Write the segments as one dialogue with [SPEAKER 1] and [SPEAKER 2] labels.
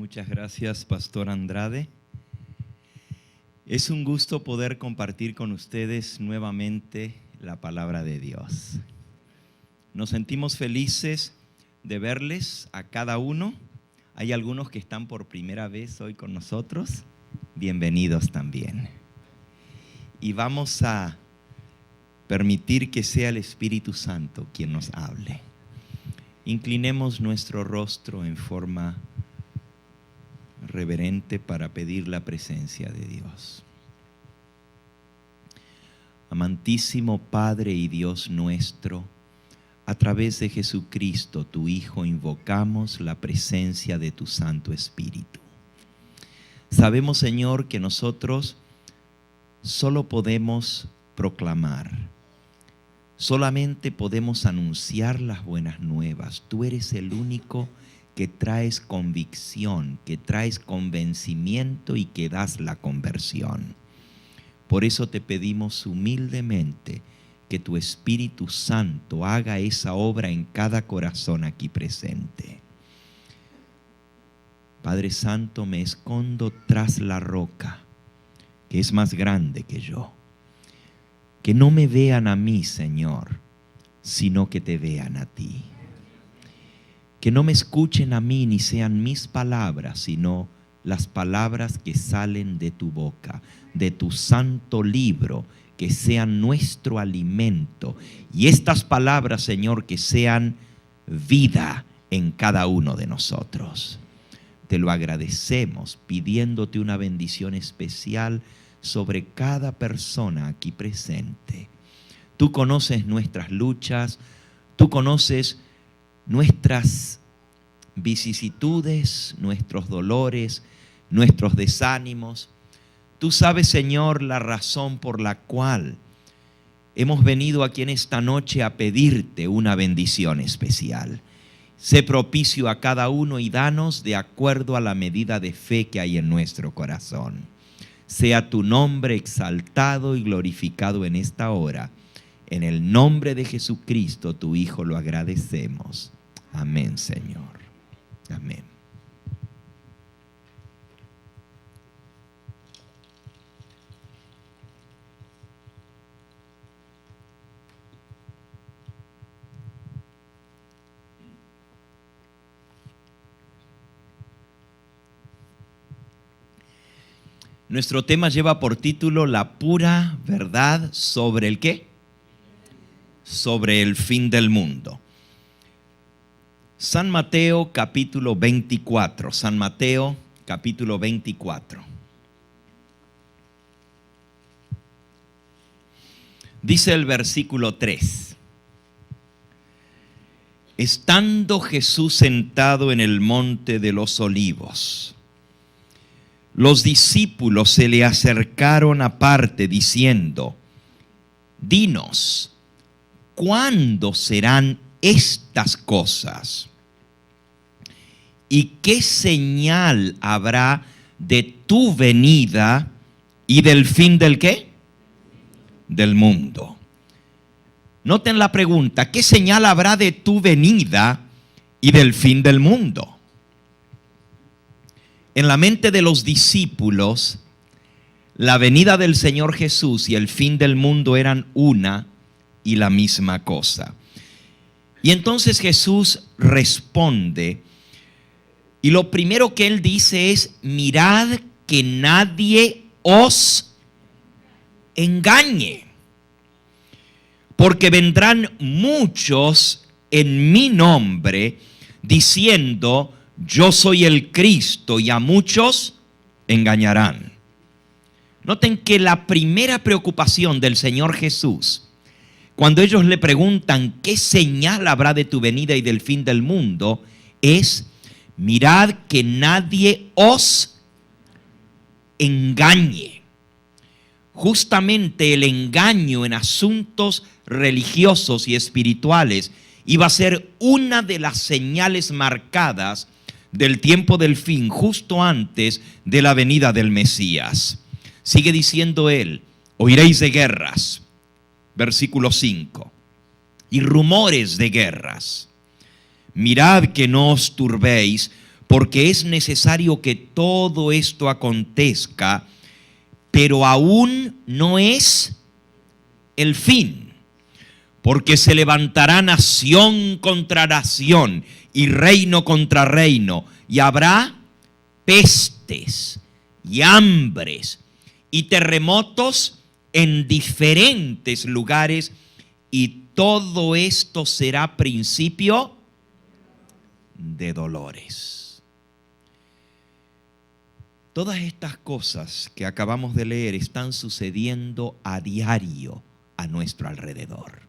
[SPEAKER 1] Muchas gracias, Pastor Andrade. Es un gusto poder compartir con ustedes nuevamente la palabra de Dios. Nos sentimos felices de verles a cada uno. Hay algunos que están por primera vez hoy con nosotros. Bienvenidos también. Y vamos a permitir que sea el Espíritu Santo quien nos hable. Inclinemos nuestro rostro en forma reverente para pedir la presencia de Dios. Amantísimo Padre y Dios nuestro, a través de Jesucristo, tu Hijo, invocamos la presencia de tu Santo Espíritu. Sabemos, Señor, que nosotros solo podemos proclamar, solamente podemos anunciar las buenas nuevas. Tú eres el único que traes convicción, que traes convencimiento y que das la conversión. Por eso te pedimos humildemente que tu Espíritu Santo haga esa obra en cada corazón aquí presente. Padre Santo, me escondo tras la roca, que es más grande que yo. Que no me vean a mí, Señor, sino que te vean a ti. Que no me escuchen a mí ni sean mis palabras, sino las palabras que salen de tu boca, de tu santo libro, que sean nuestro alimento. Y estas palabras, Señor, que sean vida en cada uno de nosotros. Te lo agradecemos, pidiéndote una bendición especial sobre cada persona aquí presente. Tú conoces nuestras luchas, tú conoces nuestras vicisitudes, nuestros dolores, nuestros desánimos. Tú sabes, Señor, la razón por la cual hemos venido aquí en esta noche a pedirte una bendición especial. Sé propicio a cada uno y danos de acuerdo a la medida de fe que hay en nuestro corazón. Sea tu nombre exaltado y glorificado en esta hora. En el nombre de Jesucristo, tu Hijo, lo agradecemos. Amén, Señor. Amén. Nuestro tema lleva por título La pura verdad sobre el ¿qué? Sobre el fin del mundo. San Mateo capítulo 24. San Mateo capítulo 24. Dice el versículo 3. Estando Jesús sentado en el monte de los Olivos, los discípulos se le acercaron aparte diciendo: Dinos, ¿cuándo serán estas cosas? ¿Y qué señal habrá de tu venida y del fin del qué? Del mundo. Noten la pregunta: ¿qué señal habrá de tu venida y del fin del mundo? En la mente de los discípulos, la venida del Señor Jesús y el fin del mundo eran una y la misma cosa. Y entonces Jesús responde, y lo primero que Él dice es: mirad que nadie os engañe, porque vendrán muchos en mi nombre diciendo: yo soy el Cristo, y a muchos engañarán. Noten que la primera preocupación del Señor Jesús, cuando ellos le preguntan ¿qué señal habrá de tu venida y del fin del mundo?, es: mirad que nadie os engañe. Justamente el engaño en asuntos religiosos y espirituales iba a ser una de las señales marcadas del tiempo del fin, justo antes de la venida del Mesías. Sigue diciendo él: oiréis de guerras, versículo 5, y rumores de guerras. Mirad que no os turbéis, porque es necesario que todo esto acontezca, pero aún no es el fin, porque se levantará nación contra nación y reino contra reino, y habrá pestes y hambres y terremotos en diferentes lugares, y todo esto será principio de dolores. Todas estas cosas que acabamos de leer están sucediendo a diario a nuestro alrededor.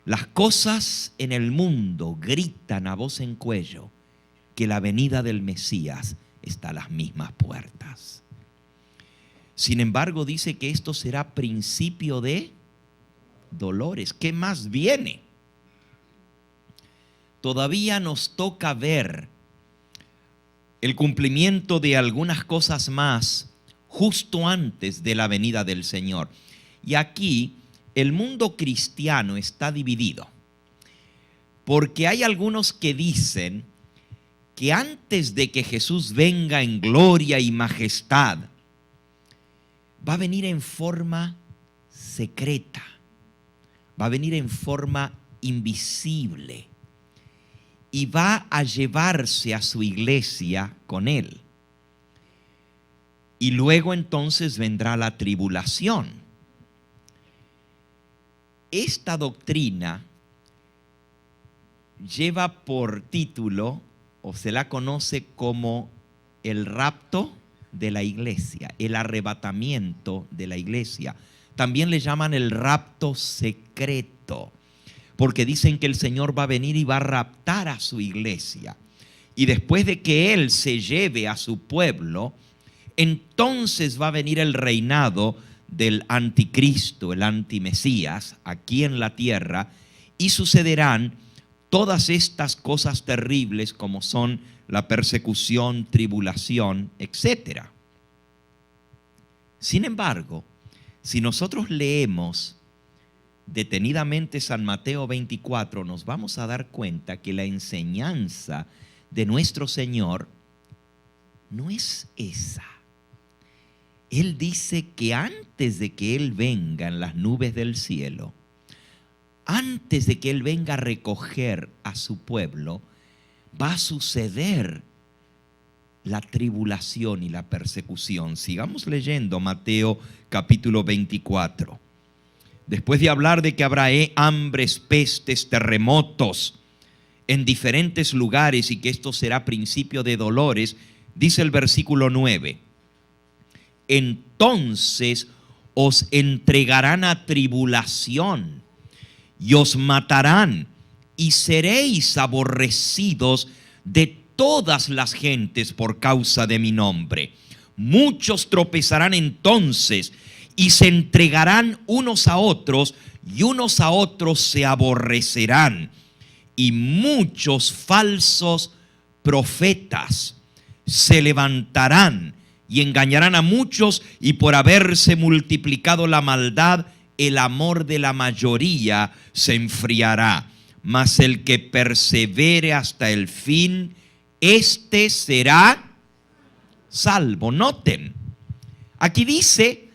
[SPEAKER 1] Las cosas en el mundo gritan a voz en cuello que la venida del Mesías está a las mismas puertas. Sin embargo, dice que esto será principio de dolores. ¿Qué más viene? Todavía nos toca ver el cumplimiento de algunas cosas más justo antes de la venida del Señor. Y aquí el mundo cristiano está dividido, porque hay algunos que dicen que antes de que Jesús venga en gloria y majestad, va a venir en forma secreta, va a venir en forma invisible y va a llevarse a su iglesia con él. Y luego entonces vendrá la tribulación. Esta doctrina lleva por título, o se la conoce como el rapto de la iglesia, el arrebatamiento de la iglesia. También le llaman el rapto secreto, porque dicen que el Señor va a venir y va a raptar a su iglesia. Y después de que Él se lleve a su pueblo, entonces va a venir el reinado del anticristo, el antimesías, aquí en la tierra, y sucederán todas estas cosas terribles como son la persecución, tribulación, etc. Sin embargo, si nosotros leemos detenidamente San Mateo 24, nos vamos a dar cuenta que la enseñanza de nuestro Señor no es esa. Él dice que antes de que Él venga en las nubes del cielo, antes de que Él venga a recoger a su pueblo, va a suceder la tribulación y la persecución. Sigamos leyendo Mateo capítulo 24. Después de hablar de que habrá hambres, pestes, terremotos en diferentes lugares y que esto será principio de dolores, dice el versículo 9: entonces os entregarán a tribulación y os matarán, y seréis aborrecidos de todas las gentes por causa de mi nombre. Muchos tropezarán entonces y se entregarán unos a otros, y unos a otros se aborrecerán. Y muchos falsos profetas se levantarán y engañarán a muchos, y por haberse multiplicado la maldad, el amor de la mayoría se enfriará. Mas el que persevere hasta el fin, este será salvo. Noten, aquí dice: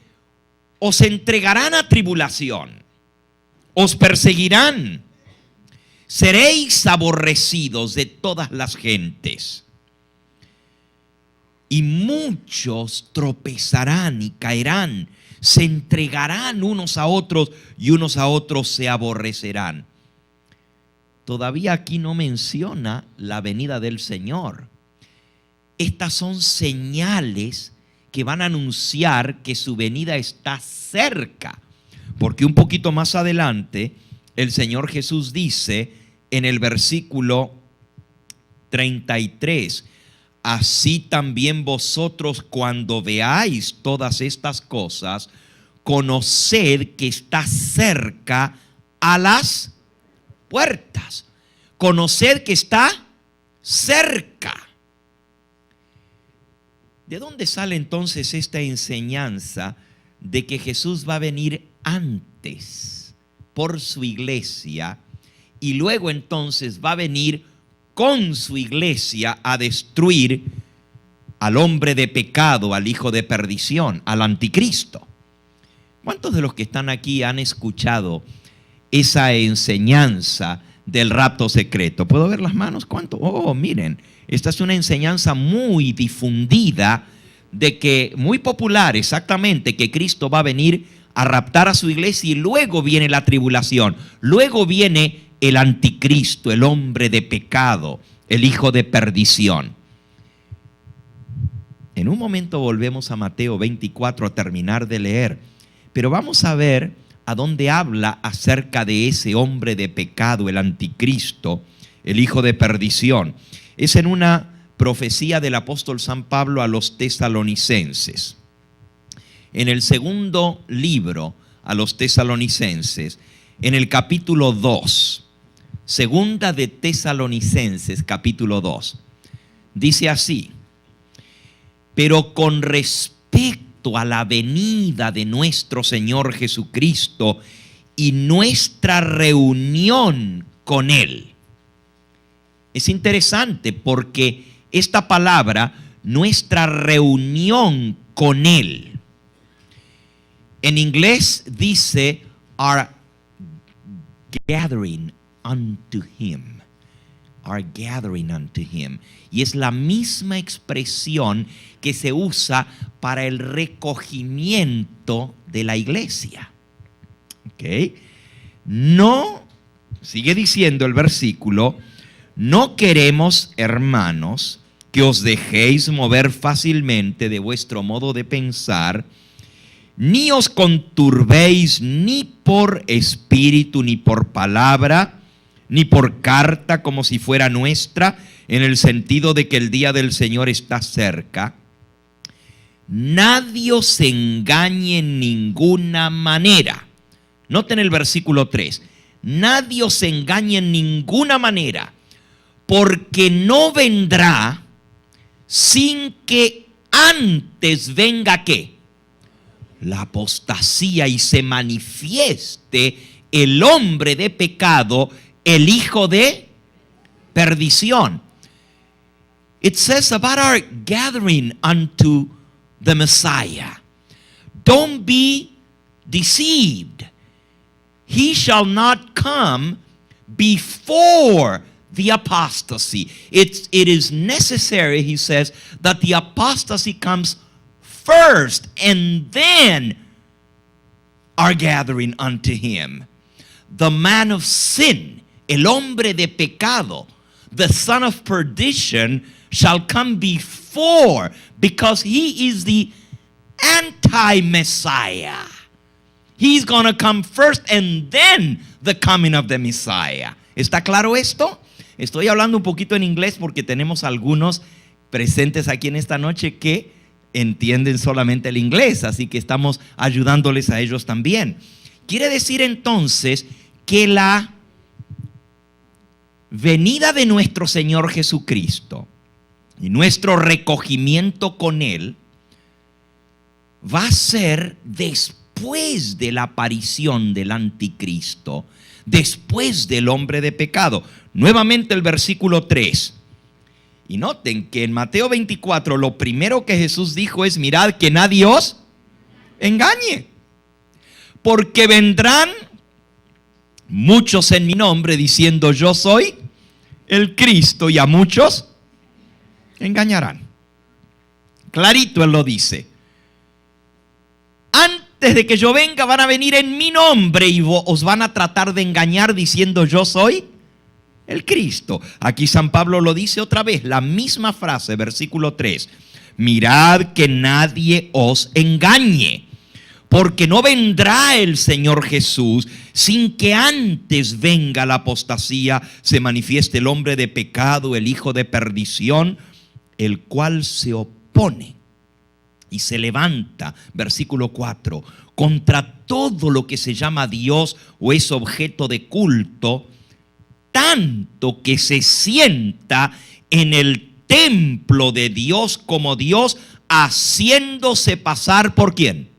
[SPEAKER 1] os entregarán a tribulación, os perseguirán, seréis aborrecidos de todas las gentes, y muchos tropezarán y caerán, se entregarán unos a otros, y unos a otros se aborrecerán. Todavía aquí no menciona la venida del Señor. Estas son señales que van a anunciar que su venida está cerca, porque un poquito más adelante el Señor Jesús dice en el versículo 33: así también vosotros, cuando veáis todas estas cosas, conoced que está cerca a las puertas. Conoced que está cerca. ¿De dónde sale entonces esta enseñanza de que Jesús va a venir antes por su iglesia y luego entonces va a venir con su iglesia a destruir al hombre de pecado, al hijo de perdición, al anticristo. ¿Cuántos de los que están aquí han escuchado esa enseñanza del rapto secreto? ¿Puedo ver las manos? ¿Cuánto? Oh, miren, esta es una enseñanza muy difundida, muy popular exactamente, que Cristo va a venir a raptar a su iglesia y luego viene la tribulación, luego viene el anticristo, el hombre de pecado, el hijo de perdición. En un momento volvemos a Mateo 24 a terminar de leer, pero vamos a ver a dónde habla acerca de ese hombre de pecado, el anticristo, el hijo de perdición. Es en una profecía del apóstol San Pablo a los tesalonicenses. En el segundo libro a los tesalonicenses, en el capítulo 2, segunda de Tesalonicenses, capítulo 2, dice así: pero con respecto a la venida de nuestro Señor Jesucristo y nuestra reunión con Él. Es interesante porque esta palabra, nuestra reunión con Él, en inglés dice our gathering unto Him. Our gathering unto Him. Y es la misma expresión que se usa para el recogimiento de la iglesia. ¿Ok? No, sigue diciendo el versículo, no queremos, hermanos, que os dejéis mover fácilmente de vuestro modo de pensar, ni os conturbéis ni por espíritu, ni por palabra, ni por carta como si fuera nuestra, en el sentido de que el día del Señor está cerca. Nadie os engañe en ninguna manera. Noten el versículo 3. Nadie os engañe en ninguna manera, porque no vendrá sin que antes venga ¿qué? La apostasía y se manifieste el hombre de pecado, el hijo de perdición. It says about our gathering unto the Messiah. Don't be deceived. He shall not come before the apostasy. It is necessary, he says, that the apostasy comes first and then our gathering unto him. The man of sin, el hombre de pecado, the son of perdition, shall come before, because he is the anti-Messiah. He's going to come first and then the coming of the Messiah. ¿Está claro esto? Estoy hablando un poquito en inglés porque tenemos algunos presentes aquí en esta noche que entienden solamente el inglés, así que estamos ayudándoles a ellos también. Quiere decir entonces que la venida de nuestro Señor Jesucristo y nuestro recogimiento con Él va a ser después de la aparición del anticristo, después del hombre de pecado. Nuevamente el versículo 3. Y noten que en Mateo 24 lo primero que Jesús dijo es: mirad que nadie os engañe, porque vendrán muchos en mi nombre diciendo yo soy el Cristo, y a muchos engañarán. Clarito Él lo dice. Antes de que yo venga van a venir en mi nombre y os van a tratar de engañar diciendo yo soy el Cristo. Aquí San Pablo lo dice otra vez, la misma frase, versículo 3. Mirad que nadie os engañe, porque no vendrá el Señor Jesús sin que antes venga la apostasía, se manifieste el hombre de pecado, el hijo de perdición, el cual se opone y se levanta, versículo 4, contra todo lo que se llama Dios o es objeto de culto, tanto que se sienta en el templo de Dios como Dios, haciéndose pasar ¿por quién?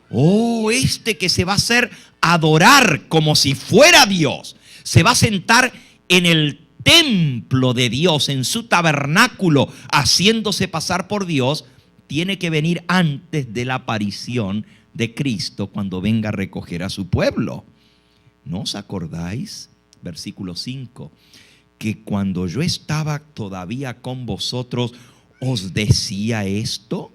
[SPEAKER 1] Oh, este que se va a hacer adorar como si fuera Dios, se va a sentar en el templo de Dios, en su tabernáculo, haciéndose pasar por Dios, tiene que venir antes de la aparición de Cristo cuando venga a recoger a su pueblo. ¿No os acordáis? Versículo 5, que cuando yo estaba todavía con vosotros os decía esto,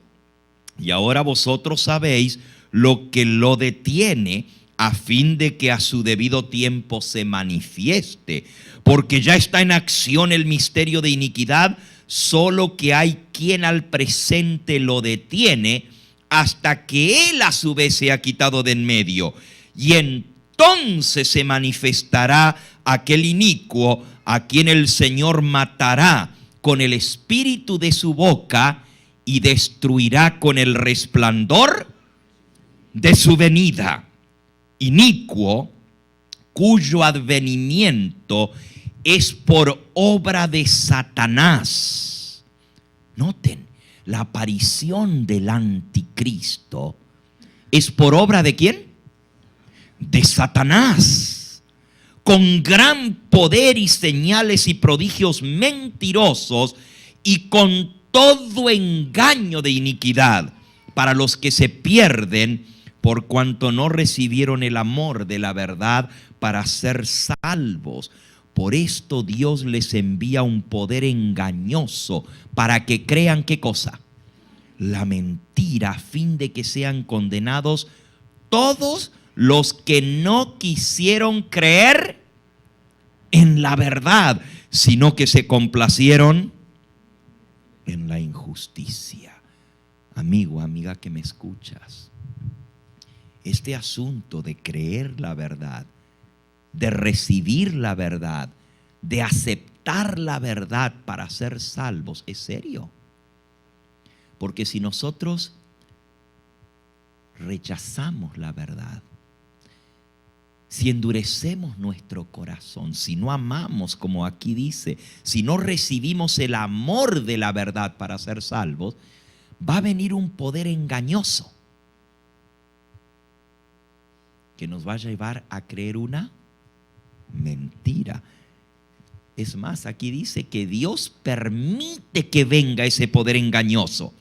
[SPEAKER 1] y ahora vosotros sabéis lo que lo detiene, a fin de que a su debido tiempo se manifieste, porque ya está en acción el misterio de iniquidad, solo que hay quien al presente lo detiene, hasta que él a su vez se ha quitado de en medio, y entonces se manifestará aquel inicuo a quien el Señor matará con el espíritu de su boca y destruirá con el resplandor de su venida. Inicuo, cuyo advenimiento es por obra de Satanás. Noten, la aparición del anticristo es por obra ¿de quién? De Satanás, con gran poder y señales y prodigios mentirosos y con todo engaño de iniquidad para los que se pierden, por cuanto no recibieron el amor de la verdad para ser salvos. Por esto Dios les envía un poder engañoso para que crean ¿qué cosa? La mentira, a fin de que sean condenados todos los que no quisieron creer en la verdad, sino que se complacieron en la injusticia. Amigo, amiga que me escuchas, este asunto de creer la verdad, de recibir la verdad, de aceptar la verdad para ser salvos, es serio. Porque si nosotros rechazamos la verdad, si endurecemos nuestro corazón, si no amamos, como aquí dice, si no recibimos el amor de la verdad para ser salvos, va a venir un poder engañoso que nos va a llevar a creer una mentira. Es más, aquí dice que Dios permite que venga ese poder engañoso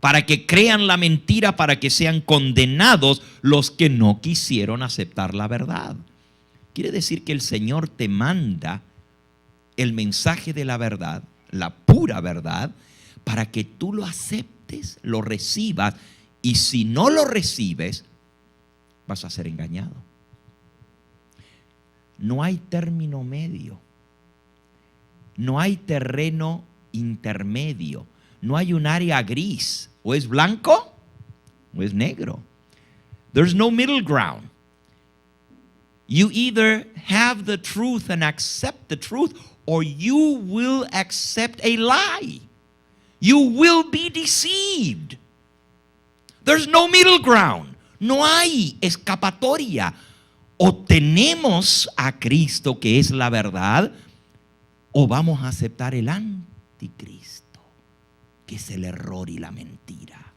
[SPEAKER 1] para que crean la mentira, para que sean condenados los que no quisieron aceptar la verdad. Quiere decir que el Señor te manda el mensaje de la verdad, la pura verdad, para que tú lo aceptes, lo recibas, y si no lo recibes, vas a ser engañado. No hay término medio, no hay terreno intermedio, no hay un área gris, o es blanco o es negro. There's no middle ground. You either have the truth and accept the truth, or you will accept a lie. You will be deceived. There's no middle ground. No hay escapatoria. O tenemos a Cristo, que es la verdad, o vamos a aceptar el anticristo, que es el error y la mentira.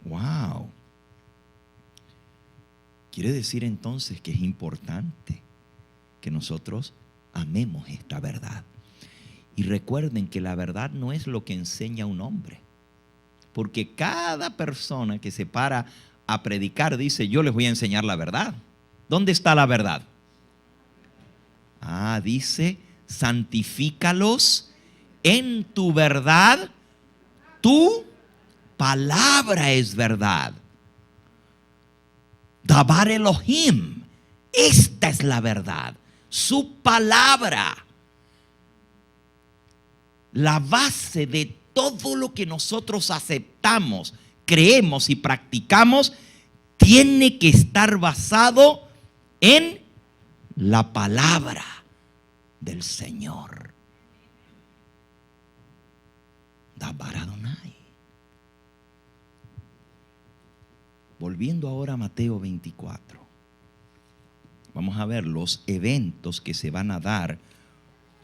[SPEAKER 1] Wow. Quiere decir entonces que es importante que nosotros amemos esta verdad. Y recuerden que la verdad no es lo que enseña un hombre, porque cada persona que se para a predicar dice: yo les voy a enseñar la verdad. ¿Dónde está la verdad? Dice: santifícalos en tu verdad, tu palabra es verdad. Dabar Elohim, esta es la verdad, su palabra. La base de todo lo que nosotros aceptamos, creemos y practicamos tiene que estar basado en la palabra del Señor. Dabar Adonai. Volviendo ahora a Mateo 24, vamos a ver los eventos que se van a dar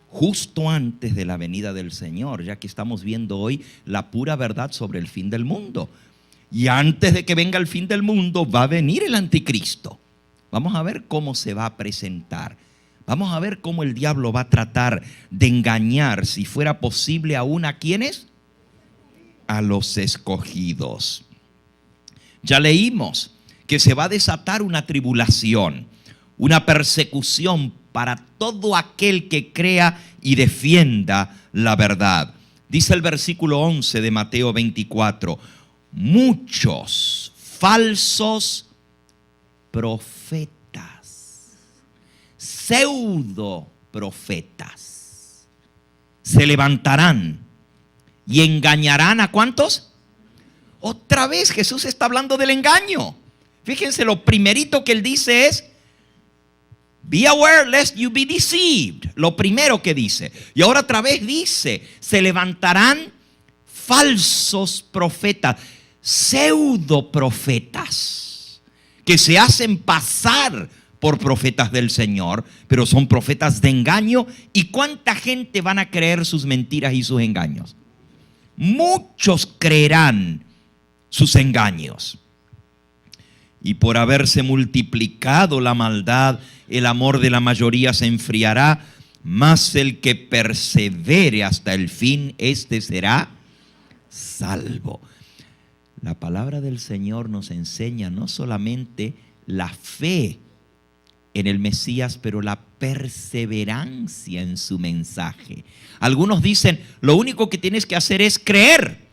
[SPEAKER 1] justo antes de la venida del Señor, ya que estamos viendo hoy la pura verdad sobre el fin del mundo. Y antes de que venga el fin del mundo va a venir el anticristo. Vamos a ver cómo se va a presentar, Vamos a ver cómo el diablo va a tratar de engañar, si fuera posible, aún a ¿quiénes? A los escogidos. Ya leímos que se va a desatar una tribulación, una persecución para todo aquel que crea y defienda la verdad. Dice el versículo 11 de Mateo 24, muchos falsos profetas, pseudo profetas, se levantarán y engañarán ¿a cuántos? Otra vez Jesús está hablando del engaño. Fíjense, lo primerito que él dice es, be aware lest you be deceived. Lo primero que dice. Y ahora otra vez dice, se levantarán falsos profetas, pseudo profetas, que se hacen pasar por profetas del Señor, pero son profetas de engaño. ¿Y cuánta gente van a creer sus mentiras y sus engaños? Muchos creerán sus engaños. Y por haberse multiplicado la maldad, el amor de la mayoría se enfriará, mas el que persevere hasta el fin, este será salvo. La palabra del Señor nos enseña no solamente la fe en el Mesías, pero la perseverancia en su mensaje. Algunos dicen, lo único que tienes que hacer es creer,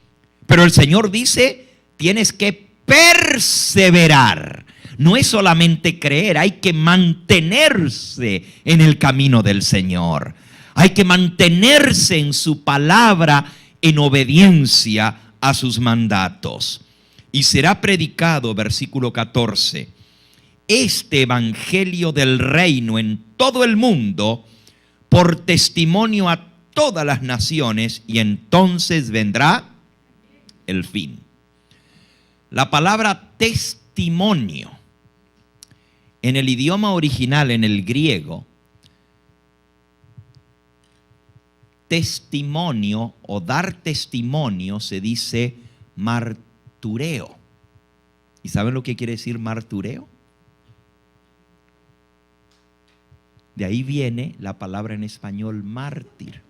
[SPEAKER 1] pero el Señor dice, tienes que perseverar. No es solamente creer, hay que mantenerse en el camino del Señor. Hay que mantenerse en su palabra en obediencia a sus mandatos. Y será predicado, versículo 14, este evangelio del reino en todo el mundo por testimonio a todas las naciones, y entonces vendrá el fin. La palabra testimonio en el idioma original, en el griego, testimonio o dar testimonio se dice martureo. ¿Y saben lo que quiere decir martureo? De ahí viene la palabra en español mártir.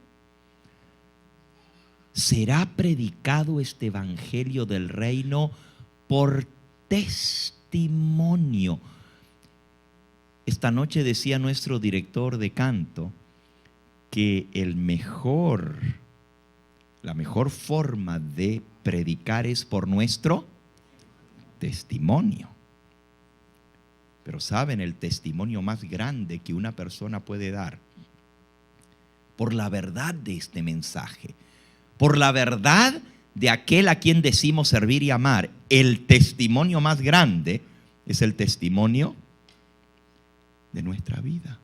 [SPEAKER 1] Será predicado este evangelio del reino por testimonio. Esta noche decía nuestro director de canto que la mejor forma de predicar es por nuestro testimonio. Pero saben, el testimonio más grande que una persona puede dar por la verdad de este mensaje, por la verdad de aquel a quien decimos servir y amar, el testimonio más grande es el testimonio de nuestra vida.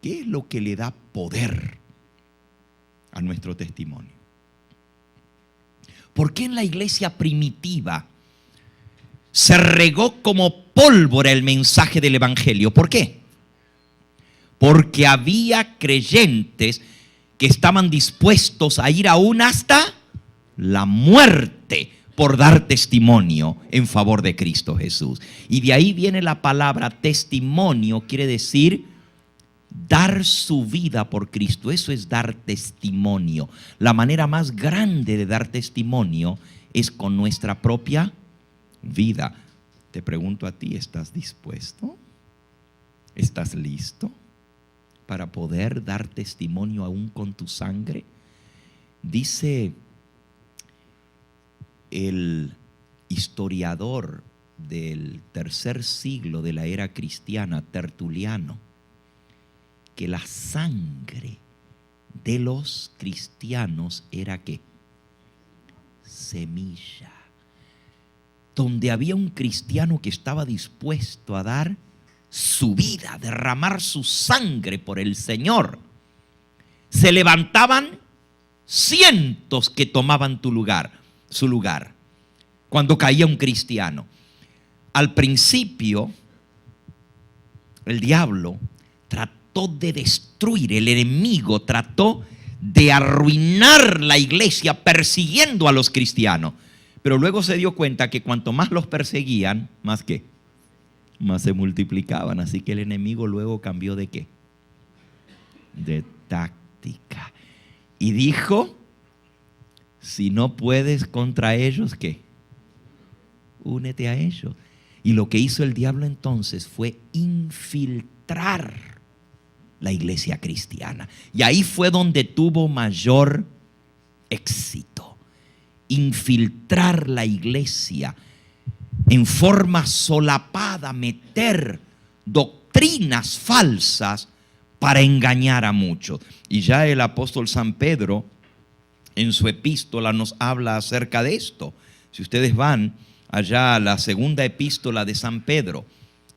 [SPEAKER 1] ¿Qué es lo que le da poder a nuestro testimonio? ¿Por qué en la iglesia primitiva se regó como pólvora el mensaje del evangelio? ¿Por qué? Porque había creyentes que estaban dispuestos a ir aún hasta la muerte por dar testimonio en favor de Cristo Jesús. Y de ahí viene la palabra testimonio, quiere decir dar su vida por Cristo. Eso es dar testimonio. La manera más grande de dar testimonio es con nuestra propia vida. Te pregunto a ti, ¿estás dispuesto? ¿Estás listo para poder dar testimonio aún con tu sangre? Dice el historiador del tercer siglo de la era cristiana, Tertuliano, que la sangre de los cristianos era ¿qué? Semilla. Donde había un cristiano que estaba dispuesto a dar su vida, derramar su sangre por el Señor, se levantaban cientos que tomaban su lugar, cuando caía un cristiano. Al principio, el diablo trató de destruir, el enemigo trató de arruinar la iglesia persiguiendo a los cristianos. Pero luego se dio cuenta que cuanto más los perseguían, más ¿qué? más se multiplicaban. Así que el enemigo luego cambió ¿de qué? De táctica. Y dijo, si no puedes contra ellos, ¿qué? Únete a ellos. Y lo que hizo el diablo entonces fue infiltrar la iglesia cristiana. Y ahí fue donde tuvo mayor éxito. Infiltrar la iglesia en forma solapada, meter doctrinas falsas para engañar a muchos. Y ya el apóstol San Pedro en su epístola nos habla acerca de esto. Si ustedes van allá a la segunda epístola de San Pedro,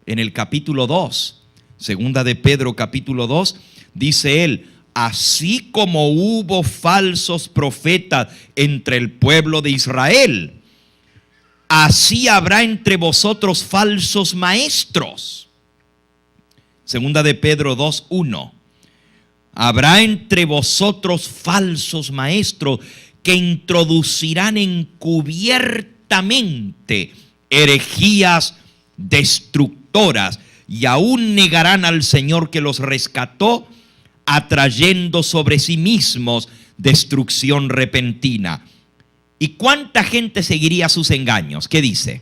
[SPEAKER 1] en el capítulo 2, segunda de Pedro capítulo 2, dice él, así como hubo falsos profetas entre el pueblo de Israel, así habrá entre vosotros falsos maestros. Segunda de Pedro 2:1. Habrá entre vosotros falsos maestros que introducirán encubiertamente herejías destructoras y aún negarán al Señor que los rescató, atrayendo sobre sí mismos destrucción repentina. ¿Y cuánta gente seguiría sus engaños? ¿Qué dice?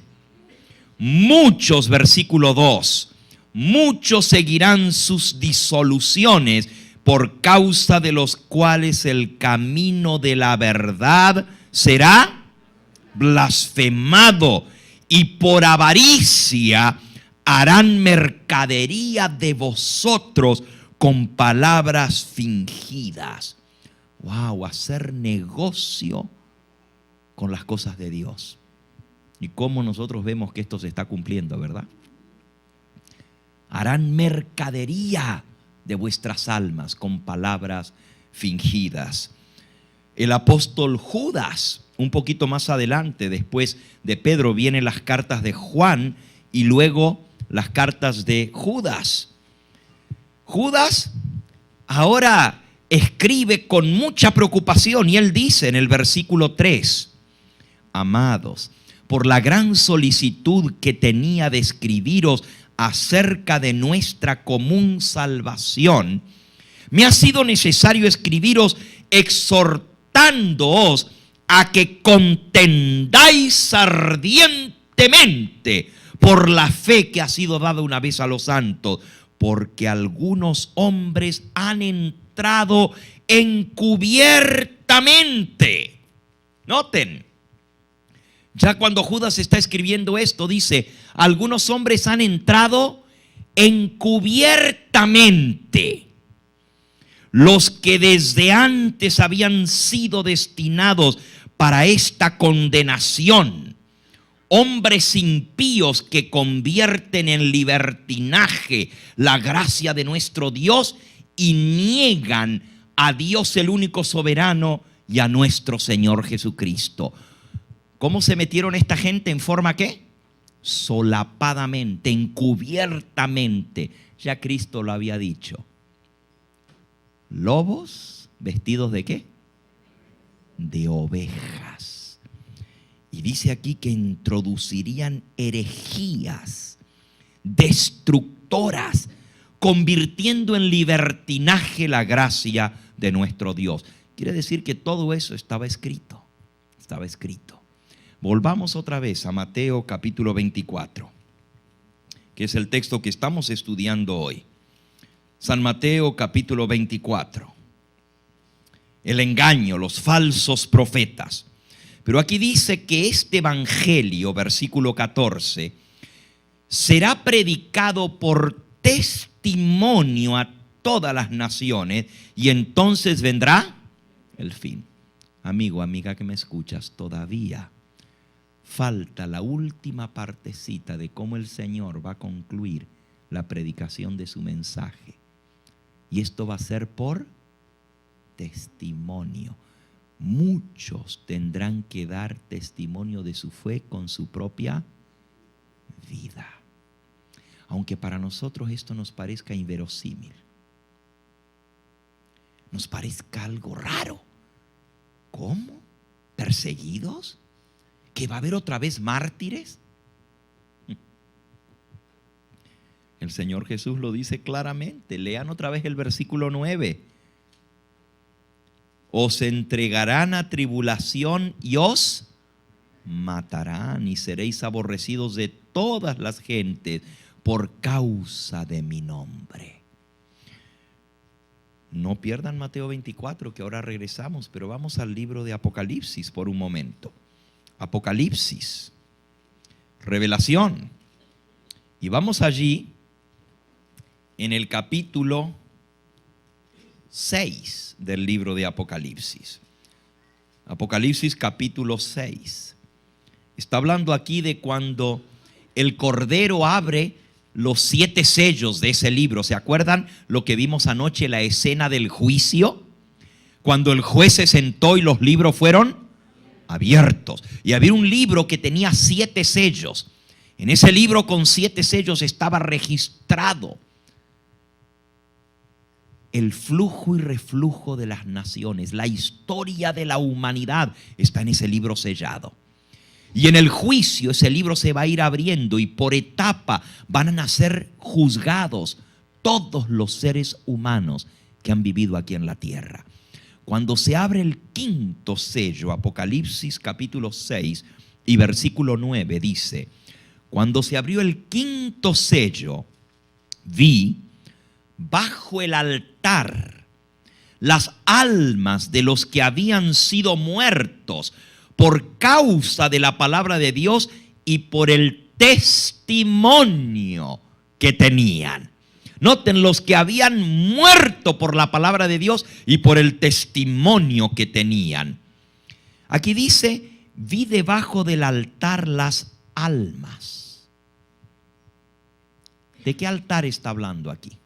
[SPEAKER 1] Muchos, versículo 2, muchos seguirán sus disoluciones, por causa de los cuales el camino de la verdad será blasfemado, y por avaricia harán mercadería de vosotros con palabras fingidas. Wow, hacer negocio con las cosas de Dios. Y cómo nosotros vemos que esto se está cumpliendo, ¿verdad? Harán mercadería de vuestras almas con palabras fingidas. El apóstol Judas, un poquito más adelante, después de Pedro, vienen las cartas de Juan y luego las cartas de Judas. Judas ahora escribe con mucha preocupación y él dice en el versículo 3, amados, por la gran solicitud que tenía de escribiros acerca de nuestra común salvación, me ha sido necesario escribiros exhortándoos a que contendáis ardientemente por la fe que ha sido dada una vez a los santos, porque algunos hombres han entrado encubiertamente. Noten, ya cuando Judas está escribiendo esto, dice, algunos hombres han entrado encubiertamente, los que desde antes habían sido destinados para esta condenación, hombres impíos que convierten en libertinaje la gracia de nuestro Dios y niegan a Dios el único soberano y a nuestro Señor Jesucristo. ¿Cómo se metieron esta gente? ¿En forma qué? Solapadamente, encubiertamente. Ya Cristo lo había dicho. Lobos vestidos ¿de qué? De ovejas. Y dice aquí que introducirían herejías destructoras, convirtiendo en libertinaje la gracia de nuestro Dios. Quiere decir que todo eso estaba escrito. Estaba escrito. Volvamos otra vez a Mateo capítulo 24, que es el texto que estamos estudiando hoy. San Mateo capítulo 24. El engaño, los falsos profetas. Pero aquí dice que este evangelio, versículo 14, será predicado por testimonio a todas las naciones y entonces vendrá el fin. Amigo, amiga que me escuchas, todavía falta la última partecita de cómo el Señor va a concluir la predicación de su mensaje. Y esto va a ser por testimonio. Muchos tendrán que dar testimonio de su fe con su propia vida. Aunque para nosotros esto nos parezca inverosímil, nos parezca algo raro. ¿Cómo? ¿Perseguidos? ¿Que va a haber otra vez mártires? El Señor Jesús lo dice claramente. Lean otra vez el versículo 9. Os entregarán a tribulación y os matarán, y seréis aborrecidos de todas las gentes por causa de mi nombre. No pierdan Mateo 24, que ahora regresamos, pero vamos al libro de Apocalipsis por un momento. Apocalipsis, Revelación. Y vamos allí en el capítulo 6 del libro de Apocalipsis. Apocalipsis capítulo 6. Está hablando aquí de cuando el Cordero abre los 7 sellos de ese libro. ¿Se acuerdan lo que vimos anoche, la escena del juicio? Cuando el juez se sentó y los libros fueron abiertos. Y había un libro que tenía 7 sellos. En ese libro con 7 sellos estaba registrado el flujo y reflujo de las naciones. La historia de la humanidad está en ese libro sellado. Y en el juicio ese libro se va a ir abriendo y por etapa van a ser juzgados todos los seres humanos que han vivido aquí en la tierra. Cuando se abre el 5.º sello, Apocalipsis capítulo 6 y versículo 9 dice: cuando se abrió el 5.º sello, vi bajo el altar las almas de los que habían sido muertos por causa de la palabra de Dios y por el testimonio que tenían. Noten, los que habían muerto por la palabra de Dios y por el testimonio que tenían. Aquí dice: vi debajo del altar las almas. ¿De qué altar está hablando aquí?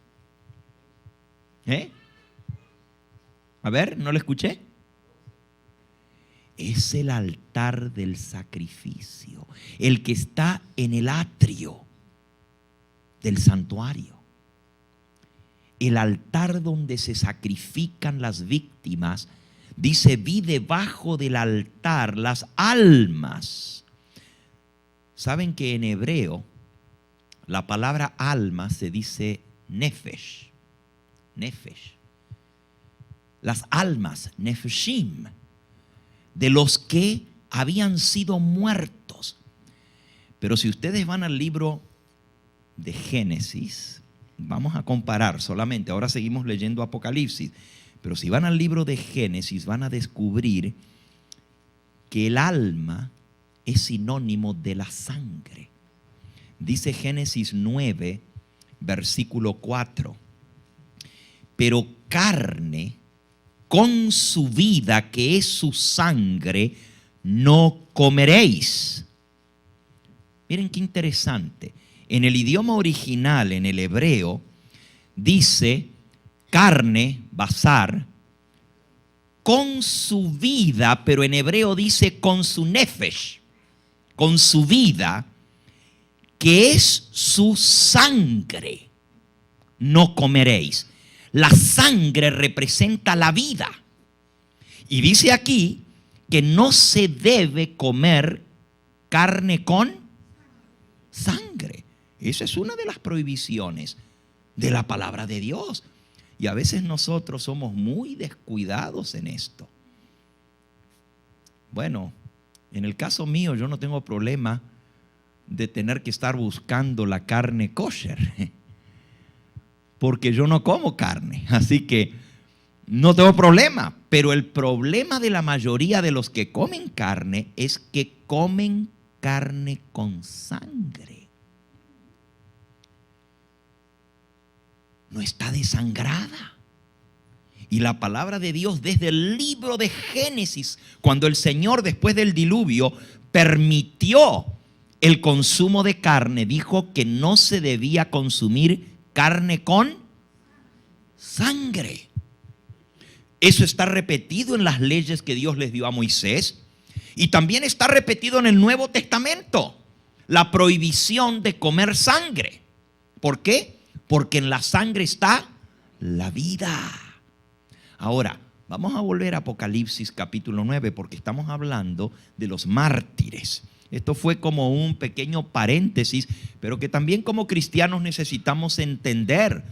[SPEAKER 1] A ver, ¿no lo escuché? Es el altar del sacrificio, el que está en el atrio del santuario. El altar donde se sacrifican las víctimas. Dice: vi debajo del altar las almas. ¿Saben que en hebreo la palabra alma se dice nefesh? Nefesh. Las almas, nefeshim, de los que habían sido muertos. Pero si ustedes van al libro de Génesis, vamos a comparar solamente, ahora seguimos leyendo Apocalipsis, pero si van al libro de Génesis van a descubrir que el alma es sinónimo de la sangre. Dice Génesis 9, versículo 4: pero carne con su vida, que es su sangre, no comeréis. Miren qué interesante. En el idioma original, en el hebreo, dice carne, basar, con su vida, pero en hebreo dice con su nefesh, con su vida, que es su sangre, no comeréis. La sangre representa la vida. Y dice aquí que no se debe comer carne con sangre. Esa es una de las prohibiciones de la palabra de Dios. Y a veces nosotros somos muy descuidados en esto. Bueno, en el caso mío yo no tengo problema de tener que estar buscando la carne kosher, porque yo no como carne, así que no tengo problema. Pero el problema de la mayoría de los que comen carne es que comen carne con sangre. No está desangrada. Y la palabra de Dios desde el libro de Génesis, cuando el Señor después del diluvio permitió el consumo de carne, dijo que no se debía consumir carne con sangre. Eso está repetido en las leyes que Dios les dio a Moisés y también está repetido en el Nuevo Testamento, la prohibición de comer sangre. ¿Por qué? Porque en la sangre está la vida. Ahora, vamos a volver a Apocalipsis capítulo 9 porque estamos hablando de los mártires. Esto fue como un pequeño paréntesis, pero que también como cristianos necesitamos entender.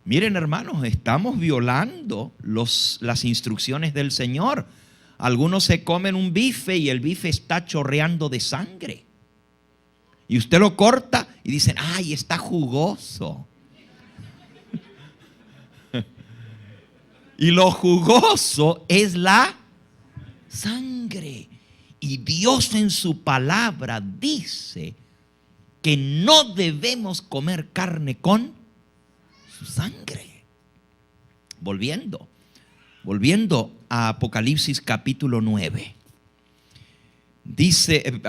[SPEAKER 1] Miren, hermanos, estamos violando las instrucciones del Señor. Algunos se comen un bife y el bife está chorreando de sangre. Y usted lo corta y dicen, ¡ay, está jugoso! Y lo jugoso es la sangre. Y Dios en su palabra dice que no debemos comer carne con su sangre. Volviendo a Apocalipsis capítulo 9. Dice,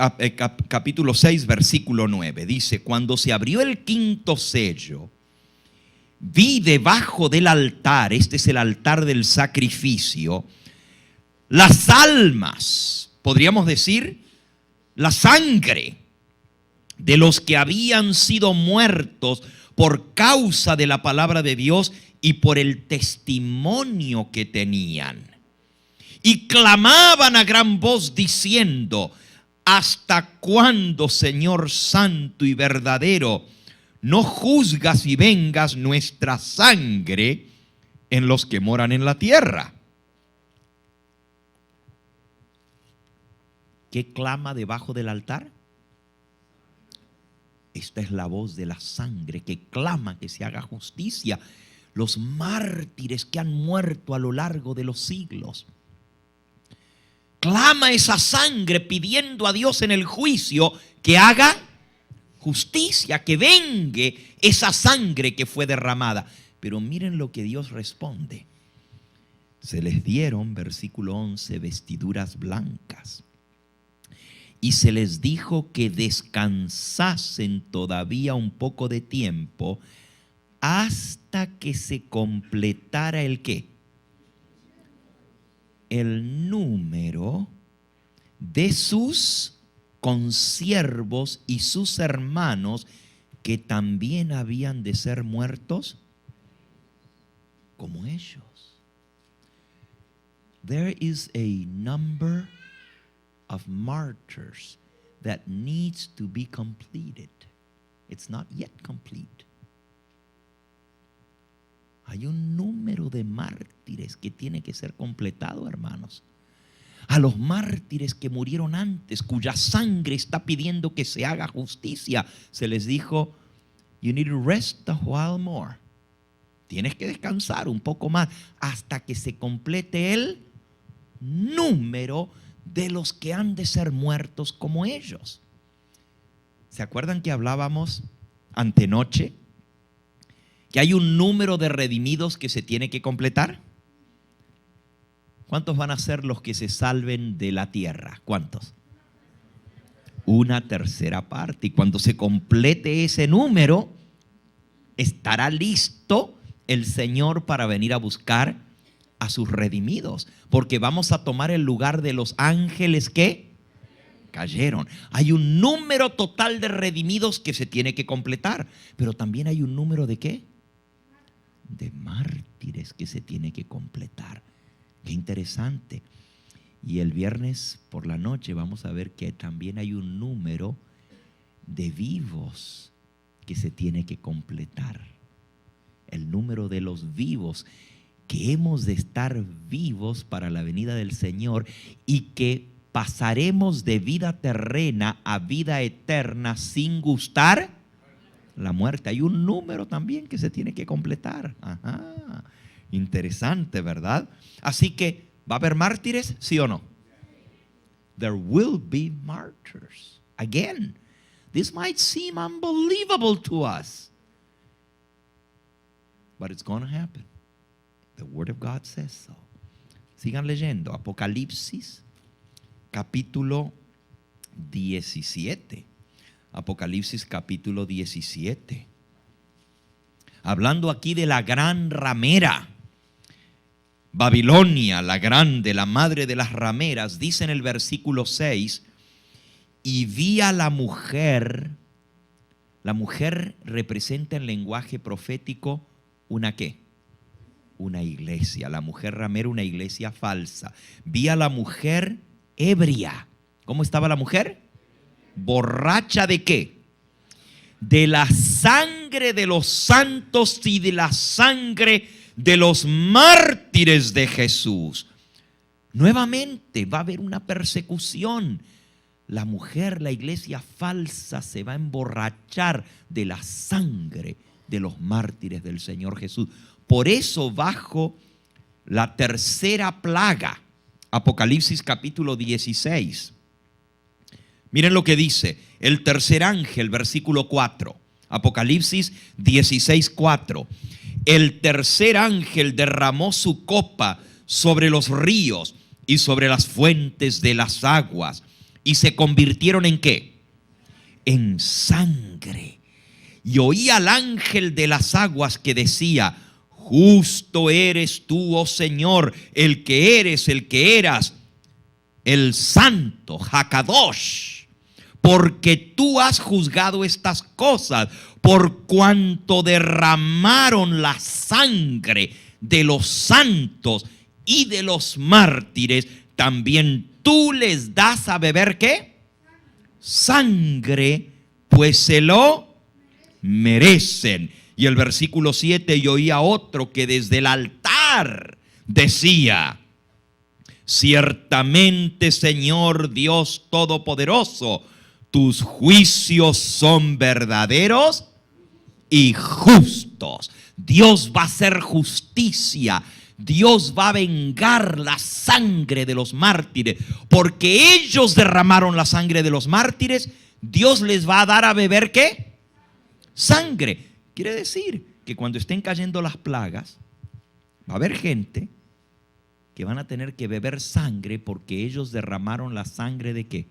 [SPEAKER 1] capítulo 6, versículo 9. Dice, cuando se abrió el quinto sello, vi debajo del altar, este es el altar del sacrificio, las almas, podríamos decir, la sangre de los que habían sido muertos por causa de la palabra de Dios y por el testimonio que tenían. Y clamaban a gran voz diciendo, ¿hasta cuándo, Señor santo y verdadero, no juzgas y vengas nuestra sangre en los que moran en la tierra? ¿Qué clama debajo del altar? Esta es la voz de la sangre que clama que se haga justicia. Los mártires que han muerto a lo largo de los siglos. Clama esa sangre pidiendo a Dios en el juicio que haga justicia, que vengue esa sangre que fue derramada. Pero miren lo que Dios responde. Se les dieron, versículo 11, vestiduras blancas. Y se les dijo que descansasen todavía un poco de tiempo hasta que se completara el ¿qué? El número de sus consiervos y sus hermanos que también habían de ser muertos como ellos. There is a number of martyrs that needs to be completed. It's not yet complete. Hay un número de mártires que tiene que ser completado, hermanos. A los mártires que murieron antes, cuya sangre está pidiendo que se haga justicia, se les dijo, you need to rest a while more. Tienes que descansar un poco más hasta que se complete el número de los que han de ser muertos como ellos. ¿Se acuerdan que hablábamos antenoche? Que hay un número de redimidos que se tiene que completar. ¿Cuántos van a ser los que se salven de la tierra? ¿Cuántos? Una tercera parte. Y cuando se complete ese número, estará listo el Señor para venir a buscar a sus redimidos. Porque vamos a tomar el lugar de los ángeles que cayeron. Hay un número total de redimidos que se tiene que completar. Pero también hay un número de ¿qué? De mártires que se tiene que completar. Qué interesante. Y el viernes por la noche vamos a ver que también hay un número de vivos que se tiene que completar. El número de los vivos que hemos de estar vivos para la venida del Señor y que pasaremos de vida terrena a vida eterna sin gustar la muerte. Hay un número también que se tiene que completar. Ajá. Interesante, ¿verdad? Así que, ¿va a haber mártires? ¿Sí o no? There will be martyrs. Again, this might seem unbelievable to us, but it's going to happen. The Word of God says so. Sigan leyendo. Apocalipsis, capítulo 17. Apocalipsis capítulo 17. Hablando aquí de la gran ramera. Babilonia, la grande, la madre de las rameras, dice en el versículo 6, y vi a la mujer representa en lenguaje profético una ¿qué? Una iglesia. La mujer ramera, una iglesia falsa. Vi a la mujer ebria ¿Cómo estaba la mujer? ¿Borracha de qué? De la sangre de los santos y de la sangre de los mártires de Jesús. Nuevamente va a haber una persecución. La mujer, la iglesia falsa, se va a emborrachar de la sangre de los mártires del Señor Jesús. Por eso, bajo la tercera plaga, Apocalipsis capítulo 16, miren lo que dice el tercer ángel, versículo 4. Apocalipsis 16, 4. El tercer ángel derramó su copa sobre los ríos y sobre las fuentes de las aguas, y se convirtieron ¿en qué? En sangre. Y oí al ángel de las aguas que decía: justo eres tú, oh Señor, el que eres, el que eras, el santo, Hakadosh, porque tú has juzgado estas cosas, por cuanto derramaron la sangre de los santos y de los mártires, también tú les das a beber ¿qué? Sangre, pues se lo merecen. Y el versículo 7, y oía otro que desde el altar decía: ciertamente, Señor Dios Todopoderoso, tus juicios son verdaderos y justos. Dios va a hacer justicia. Dios va a vengar la sangre de los mártires, porque ellos derramaron la sangre de los mártires. Dios les va a dar a beber ¿qué? Sangre. Quiere decir que cuando estén cayendo las plagas, va a haber gente que van a tener que beber sangre, porque ellos derramaron la sangre ¿de qué?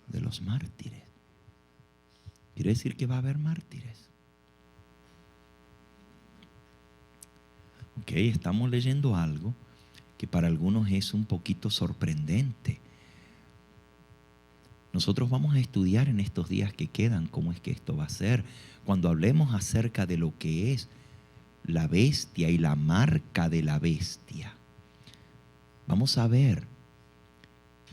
[SPEAKER 1] De los mártires. Quiere decir que va a haber mártires. Ok, estamos leyendo algo que para algunos es un poquito sorprendente. Nosotros vamos a estudiar en estos días que quedan cómo es que esto va a ser. Cuando hablemos acerca de lo que es la bestia y la marca de la bestia, vamos a ver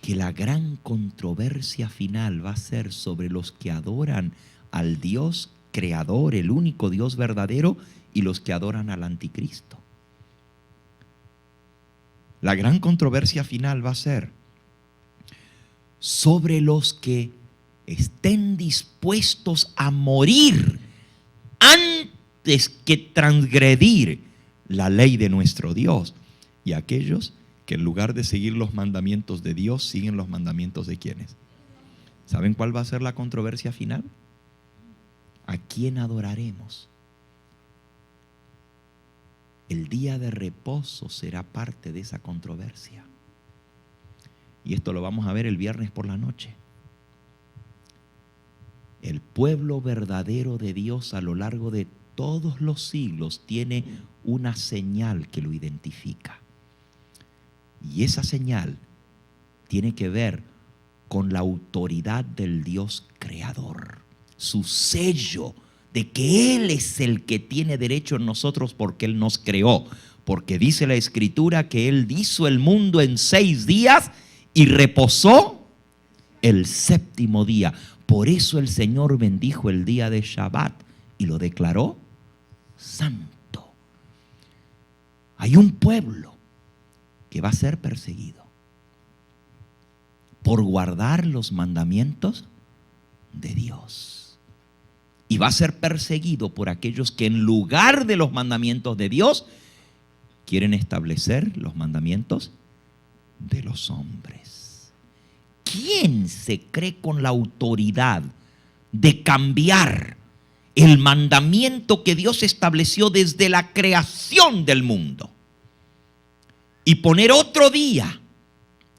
[SPEAKER 1] que la gran controversia final va a ser sobre los que adoran al Dios creador, el único Dios verdadero, y los que adoran al anticristo. La gran controversia final va a ser sobre los que estén dispuestos a morir antes que transgredir la ley de nuestro Dios, y aquellos que en lugar de seguir los mandamientos de Dios, siguen los mandamientos de ¿quiénes? ¿Saben cuál va a ser la controversia final? ¿A quién adoraremos? El día de reposo será parte de esa controversia. Y esto lo vamos a ver el viernes por la noche. El pueblo verdadero de Dios a lo largo de todos los siglos tiene una señal que lo identifica. Y esa señal tiene que ver con la autoridad del Dios creador. Su sello de que Él es el que tiene derecho en nosotros porque Él nos creó. Porque dice la Escritura que Él hizo el mundo en 6 días y reposó el séptimo día. Por eso el Señor bendijo el día de Shabbat y lo declaró santo. Hay un pueblo que va a ser perseguido por guardar los mandamientos de Dios. Y va a ser perseguido por aquellos que en lugar de los mandamientos de Dios quieren establecer los mandamientos de los hombres. ¿Quién se cree con la autoridad de cambiar el mandamiento que Dios estableció desde la creación del mundo y poner otro día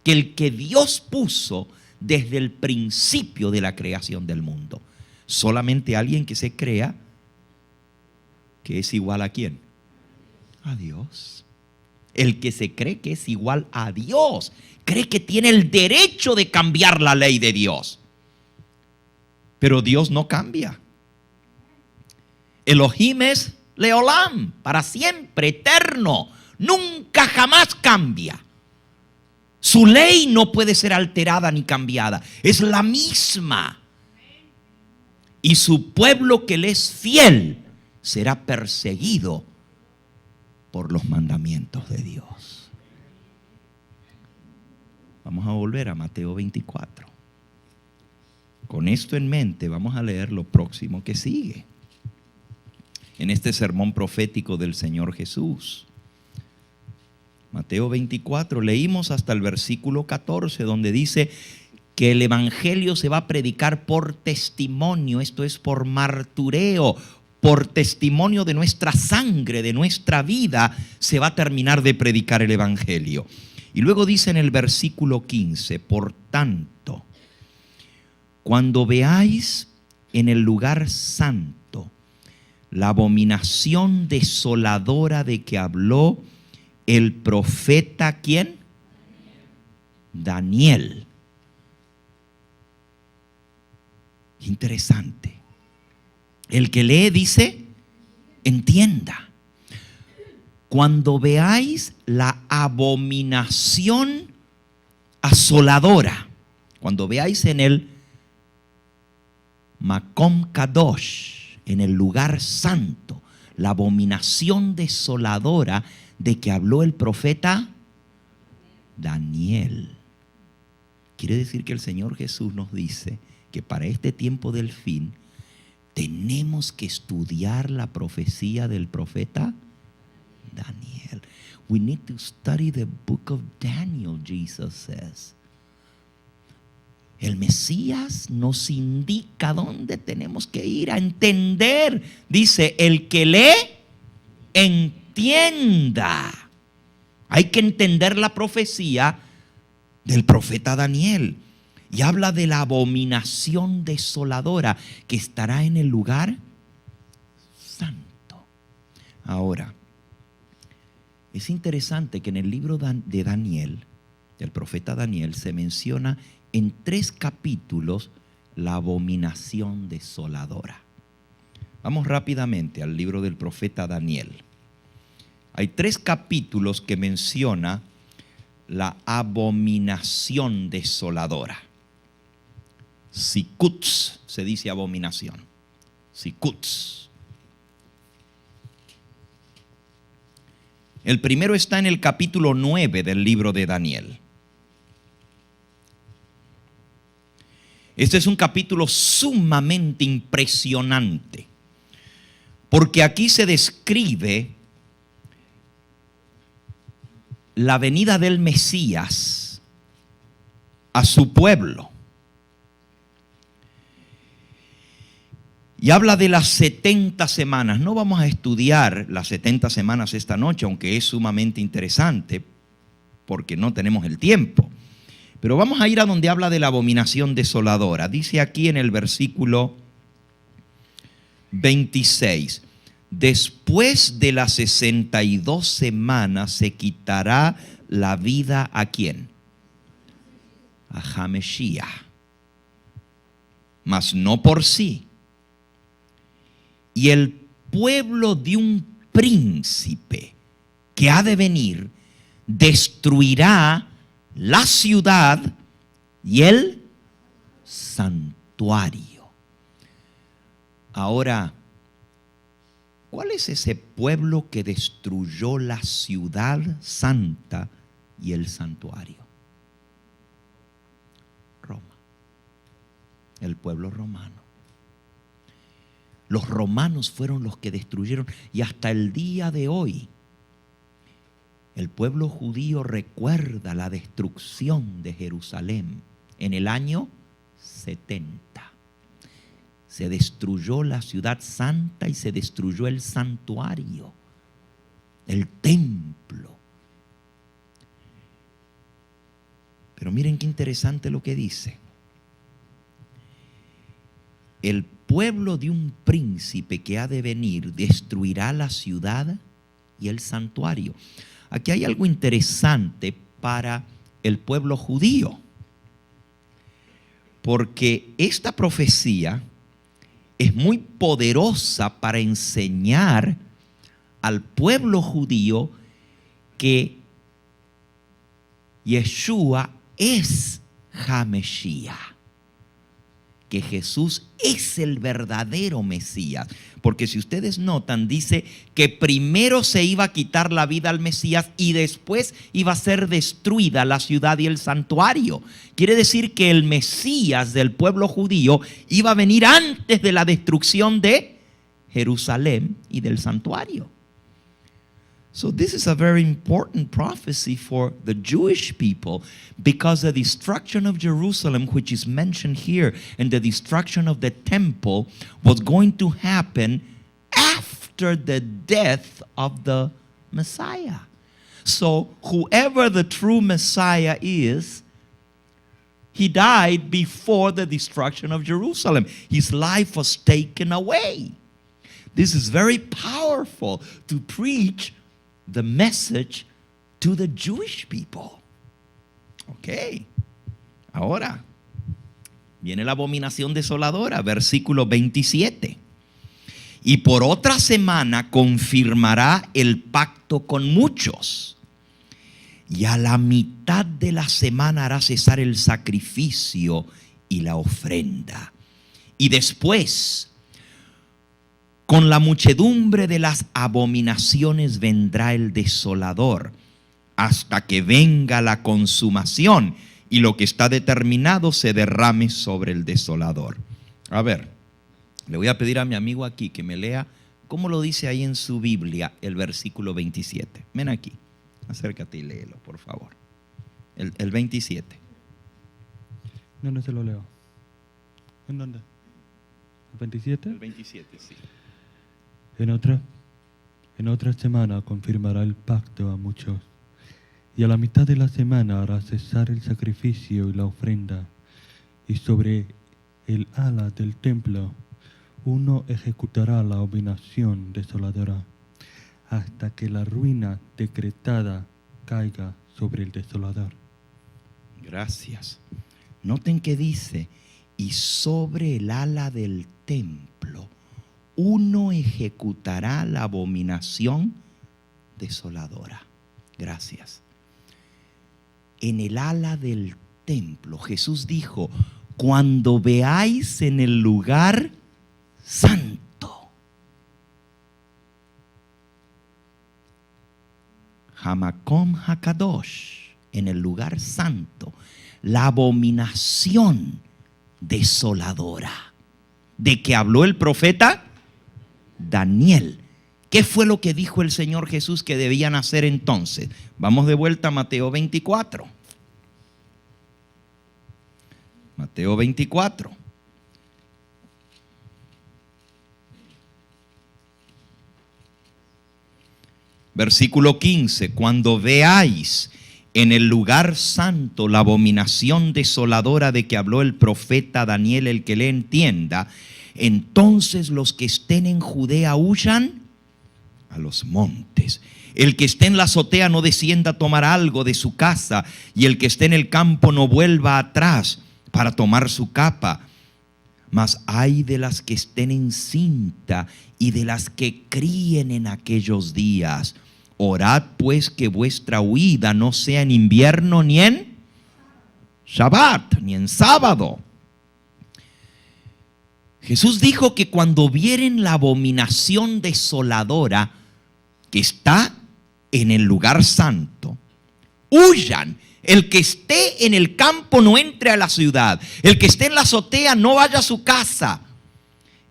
[SPEAKER 1] que el que Dios puso desde el principio de la creación del mundo? Solamente alguien que se crea que es igual ¿a quién? A Dios. El que se cree que es igual a Dios cree que tiene el derecho de cambiar la ley de Dios. Pero Dios no cambia. Elohim es Leolam, para siempre, eterno. Nunca jamás cambia. Su ley no puede ser alterada ni cambiada. Es la misma. Y su pueblo que le es fiel será perseguido por los mandamientos de Dios. Vamos a volver a Mateo 24. Con esto en mente vamos a leer lo próximo que sigue. En este sermón profético del Señor Jesús. Mateo 24, leímos hasta el versículo 14, donde dice que el evangelio se va a predicar por testimonio, esto es por martureo, por testimonio de nuestra sangre, de nuestra vida, se va a terminar de predicar el evangelio. Y luego dice en el versículo 15, por tanto, cuando veáis en el lugar santo la abominación desoladora de que habló el profeta, ¿quién? Daniel. Interesante. El que lee dice, entienda. Cuando veáis la abominación asoladora, cuando veáis en el Makom Kadosh, en el lugar santo, la abominación desoladora de que habló el profeta Daniel. Quiere decir que el Señor Jesús nos dice que para este tiempo del fin tenemos que estudiar la profecía del profeta Daniel. We need to study the book of Daniel, Jesus says. El Mesías nos indica dónde tenemos que ir a entender. Dice, el que lee, entienda. Hay que entender la profecía del profeta Daniel. Y habla de la abominación desoladora que estará en el lugar santo. Ahora, es interesante que en el libro de Daniel, del profeta Daniel, se menciona en 3 capítulos la abominación desoladora. Vamos rápidamente al libro del profeta Daniel. Hay 3 capítulos que menciona la abominación desoladora. Sikuts se dice abominación. Sikuts. El primero está en el capítulo 9 del libro de Daniel. Este es un capítulo sumamente impresionante, porque aquí se describe la venida del Mesías a su pueblo. Y habla de las 70 semanas. No vamos a estudiar las 70 semanas esta noche, aunque es sumamente interesante, porque no tenemos el tiempo. Pero vamos a ir a donde habla de la abominación desoladora. Dice aquí en el versículo 26. Después de las 62 semanas se quitará la vida ¿a quién? A Hameshiach. Mas no por sí. Y el pueblo de un príncipe que ha de venir destruirá la ciudad y el santuario. Ahora, ¿cuál es ese pueblo que destruyó la ciudad santa y el santuario? Roma. El pueblo romano. Los romanos fueron los que destruyeron, y hasta el día de hoy el pueblo judío recuerda la destrucción de Jerusalén en el año 70. Se destruyó la ciudad santa y se destruyó el santuario, el templo. Pero miren qué interesante lo que dice. El pueblo de un príncipe que ha de venir destruirá la ciudad y el santuario. Aquí hay algo interesante para el pueblo judío, porque esta profecía es muy poderosa para enseñar al pueblo judío que Yeshua es HaMashiach, que Jesús es el verdadero Mesías. Porque si ustedes notan, dice que primero se iba a quitar la vida al Mesías y después iba a ser destruida la ciudad y el santuario. Quiere decir que el Mesías del pueblo judío iba a venir antes de la destrucción de Jerusalén y del santuario. So this is a very important prophecy for the Jewish people, because the destruction of Jerusalem, which is mentioned here, and the destruction of the temple was going to happen after the death of the Messiah. So whoever the true Messiah is, he died before the destruction of Jerusalem. His life was taken away. This is very powerful to preach the message to the Jewish people. Ok. Ahora, viene la abominación desoladora, versículo 27. Y por otra semana confirmará el pacto con muchos. Y a la mitad de la semana hará cesar el sacrificio y la ofrenda. Y después, con la muchedumbre de las abominaciones vendrá el desolador, hasta que venga la consumación y lo que está determinado se derrame sobre el desolador. A ver, le voy a pedir a mi amigo aquí que me lea cómo lo dice ahí en su Biblia el versículo 27. Ven aquí, acércate y léelo, por favor. El 27.
[SPEAKER 2] ¿Dónde se lo leo? ¿En dónde? ¿El 27?
[SPEAKER 1] El 27, sí.
[SPEAKER 2] En otra semana confirmará el pacto a muchos, y a la mitad de la semana hará cesar el sacrificio y la ofrenda, y sobre el ala del templo uno ejecutará la abominación desoladora, hasta que la ruina decretada caiga sobre el desolador.
[SPEAKER 1] Gracias. Noten que dice, y sobre el ala del templo uno ejecutará la abominación desoladora. Gracias. En el ala del templo, Jesús dijo, cuando veáis en el lugar santo, Hamakom Hakadosh, en el lugar santo, la abominación desoladora de que habló el profeta Daniel. ¿Qué fue lo que dijo el Señor Jesús que debían hacer entonces? Vamos de vuelta a Mateo 24. Mateo 24. Versículo 15. Cuando veáis en el lugar santo la abominación desoladora de que habló el profeta Daniel, el que le entienda, entonces los que estén en Judea huyan a los montes. El que esté en la azotea no descienda a tomar algo de su casa, y el que esté en el campo no vuelva atrás para tomar su capa. Mas ay de las que estén en cinta y de las que críen en aquellos días. Orad pues que vuestra huida no sea en invierno ni en Shabbat, ni en sábado. Jesús dijo que cuando vieren la abominación desoladora que está en el lugar santo, huyan. El que esté en el campo no entre a la ciudad. El que esté en la azotea no vaya a su casa.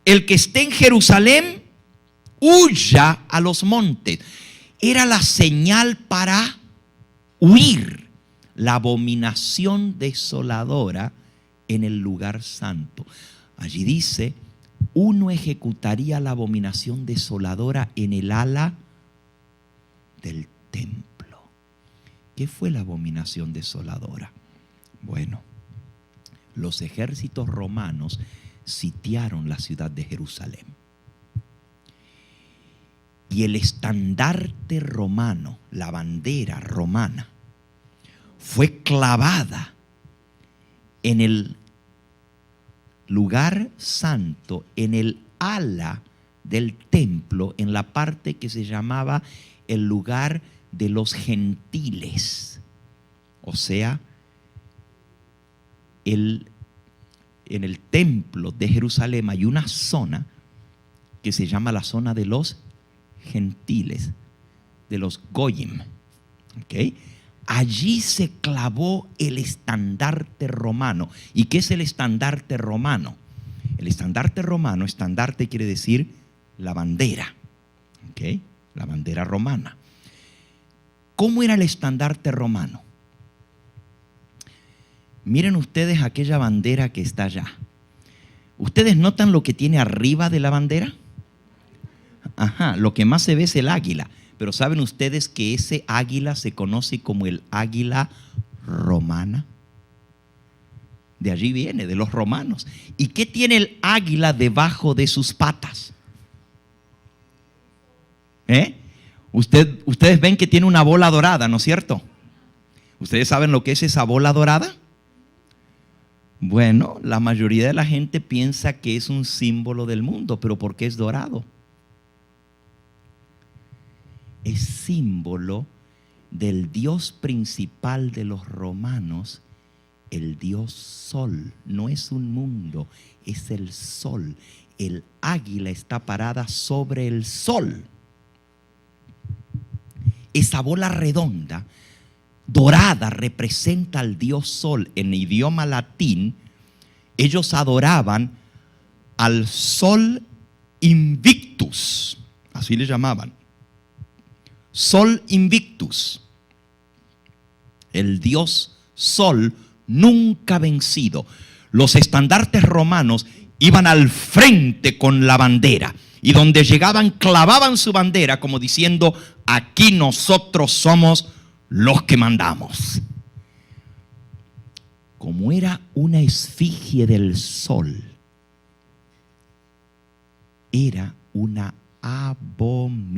[SPEAKER 1] El que esté en Jerusalén, huya a los montes. Era la señal para huir la abominación desoladora en el lugar santo. Allí dice, uno ejecutaría la abominación desoladora en el ala del templo. ¿Qué fue la abominación desoladora? Bueno, los ejércitos romanos sitiaron la ciudad de Jerusalén. Y el estandarte romano, la bandera romana, fue clavada en el lugar santo, en el ala del templo, en la parte que se llamaba el lugar de los gentiles, O sea, en el templo de Jerusalén hay una zona que se llama la zona de los gentiles, de los goyim. ¿Okay? Allí se clavó el estandarte romano. ¿Y qué es el estandarte romano? El estandarte romano, estandarte quiere decir la bandera. ¿Okay? La bandera romana. ¿Cómo era el estandarte romano? Miren ustedes aquella bandera que está allá. ¿Ustedes notan lo que tiene arriba de la bandera? Ajá, lo que más se ve es el águila. Pero ¿saben ustedes que ese águila se conoce como el águila romana? De allí viene, de los romanos. ¿Y qué tiene el águila debajo de sus patas? Ustedes ven que tiene una bola dorada, ¿no es cierto? ¿Ustedes saben lo que es esa bola dorada? Bueno, la mayoría de la gente piensa que es un símbolo del mundo, pero ¿por qué es dorado? Es símbolo del dios principal de los romanos, el dios Sol. No es un mundo, es el Sol. El águila está parada sobre el Sol. Esa bola redonda, dorada, representa al dios Sol. En idioma latín, ellos adoraban al Sol Invictus, así le llamaban. Sol Invictus, el dios Sol nunca vencido. Los estandartes romanos iban al frente con la bandera y donde llegaban clavaban su bandera como diciendo: aquí nosotros somos los que mandamos. Como era una esfinge del sol, era una abominación.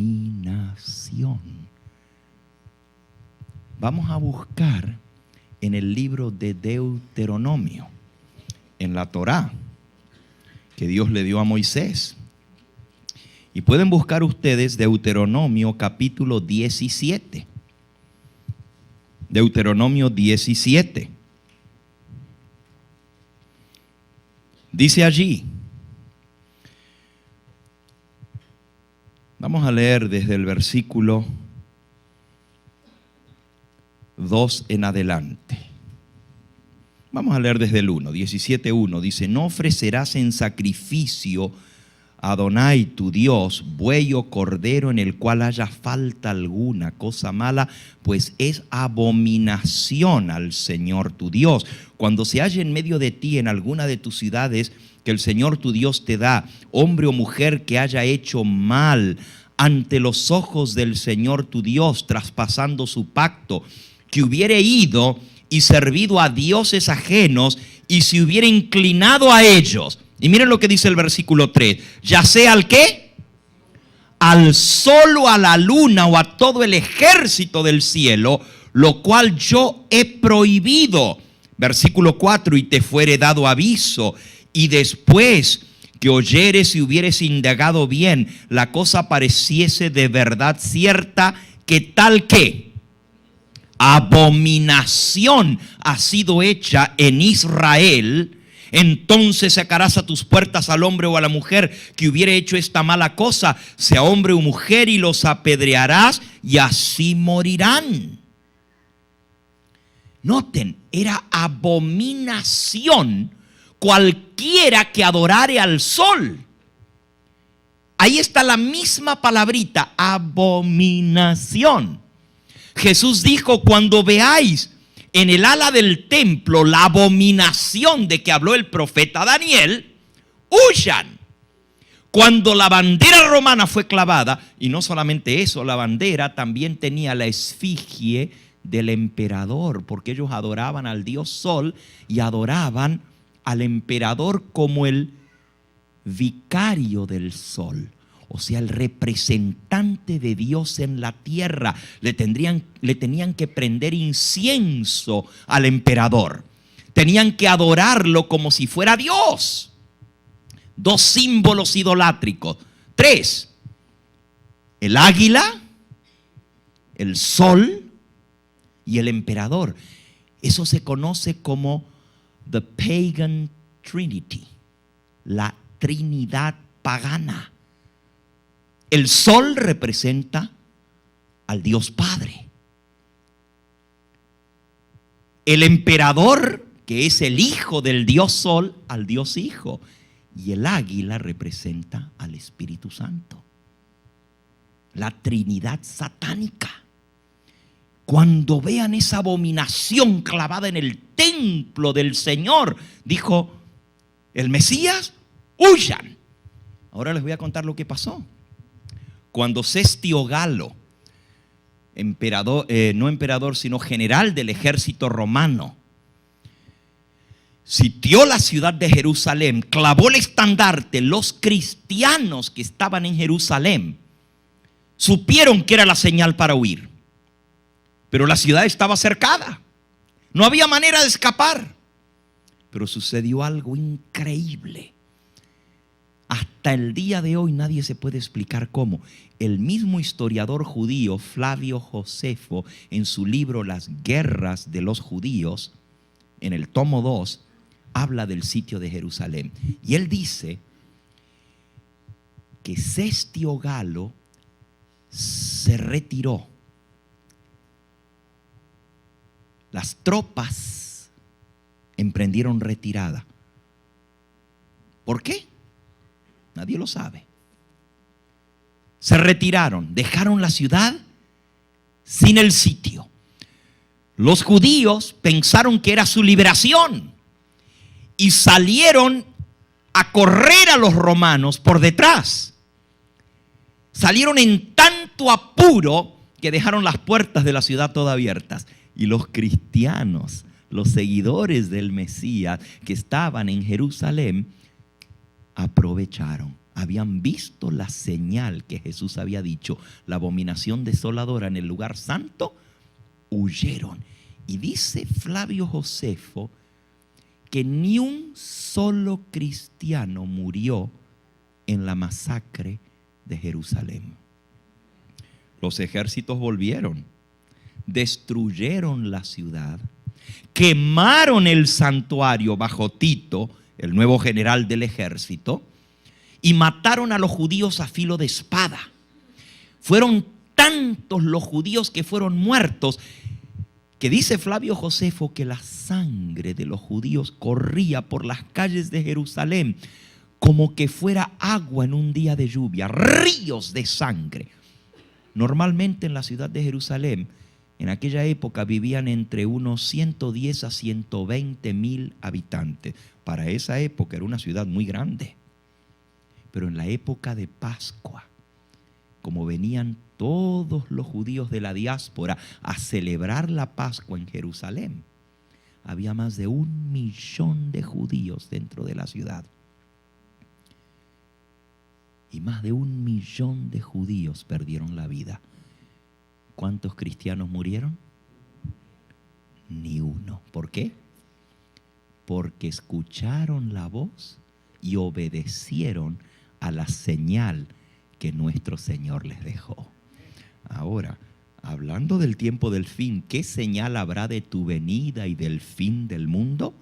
[SPEAKER 1] Vamos a buscar en el libro de Deuteronomio, en la Torá que Dios le dio a Moisés. Y pueden buscar ustedes Deuteronomio capítulo 17. Deuteronomio 17. Dice allí, vamos a leer desde el versículo 2 en adelante. Vamos a leer desde el 1, 17:1. Dice: no ofrecerás en sacrificio a Adonai tu Dios buey o cordero en el cual haya falta alguna, cosa mala, pues es abominación al Señor tu Dios. Cuando se halle en medio de ti en alguna de tus ciudades que el Señor tu Dios te da, hombre o mujer que haya hecho mal ante los ojos del Señor tu Dios, traspasando su pacto, que hubiere ido y servido a dioses ajenos y se hubiera inclinado a ellos. Y miren lo que dice el versículo 3. Ya sea al ¿qué? Al sol o a la luna o a todo el ejército del cielo, lo cual yo he prohibido. Versículo 4. Y te fuere dado aviso, y después que oyeres y hubieres indagado bien, la cosa pareciese de verdad cierta, que tal que abominación ha sido hecha en Israel, entonces sacarás a tus puertas al hombre o a la mujer que hubiere hecho esta mala cosa, sea hombre o mujer, y los apedrearás y así morirán. Noten, era abominación cualquiera que adorare al sol. Ahí está la misma palabrita, abominación. Jesús dijo: cuando veáis en el ala del templo la abominación de que habló el profeta Daniel, huyan. Cuando la bandera romana fue clavada, y no solamente eso, la bandera también tenía la esfinge del emperador, porque ellos adoraban al dios Sol y adoraban al emperador como el vicario del sol. O sea, el representante de Dios en la tierra. Le tenían que prender incienso al emperador. Tenían que adorarlo como si fuera Dios. 2 símbolos idolátricos. 3. El águila, el sol y el emperador. Eso se conoce como the pagan trinity, la Trinidad pagana. El sol representa al Dios Padre. El emperador, que es el hijo del Dios Sol, al Dios Hijo. Y el águila representa al Espíritu Santo. La Trinidad satánica. Cuando vean esa abominación clavada en el templo del Señor, dijo el Mesías, huyan. Ahora les voy a contar lo que pasó. Cuando Cestio Galo, emperador, no emperador, sino general del ejército romano, sitió la ciudad de Jerusalén, clavó el estandarte, los cristianos que estaban en Jerusalén supieron que era la señal para huir. Pero la ciudad estaba cercada. No había manera de escapar. Pero sucedió algo increíble. Hasta el día de hoy nadie se puede explicar cómo. El mismo historiador judío Flavio Josefo, en su libro Las guerras de los judíos, en el tomo 2, habla del sitio de Jerusalén. Y él dice que Cestio Galo se retiró. Las tropas emprendieron retirada. ¿Por qué? Nadie lo sabe. Se retiraron, dejaron la ciudad sin el sitio. Los judíos pensaron que era su liberación y salieron a correr a los romanos por detrás. Salieron en tanto apuro que dejaron las puertas de la ciudad todas abiertas. Y los cristianos, los seguidores del Mesías que estaban en Jerusalén, aprovecharon. Habían visto la señal que Jesús había dicho, la abominación desoladora en el lugar santo, huyeron. Y dice Flavio Josefo que ni un solo cristiano murió en la masacre de Jerusalén. Los ejércitos volvieron, destruyeron la ciudad, quemaron el santuario bajo Tito, el nuevo general del ejército, y mataron a los judíos a filo de espada. Fueron tantos los judíos que fueron muertos, que dice Flavio Josefo que la sangre de los judíos corría por las calles de Jerusalén como que fuera agua en un día de lluvia, ríos de sangre. Normalmente en la ciudad de Jerusalén, en aquella época vivían entre unos 110 a 120 mil habitantes. Para esa época era una ciudad muy grande. Pero en la época de Pascua, como venían todos los judíos de la diáspora a celebrar la Pascua en Jerusalén, había más de 1 millón de judíos dentro de la ciudad. Y más de 1 millón de judíos perdieron la vida. ¿Cuántos cristianos murieron? Ni uno. ¿Por qué? Porque escucharon la voz y obedecieron a la señal que nuestro Señor les dejó. Ahora, hablando del tiempo del fin, ¿qué señal habrá de tu venida y del fin del mundo?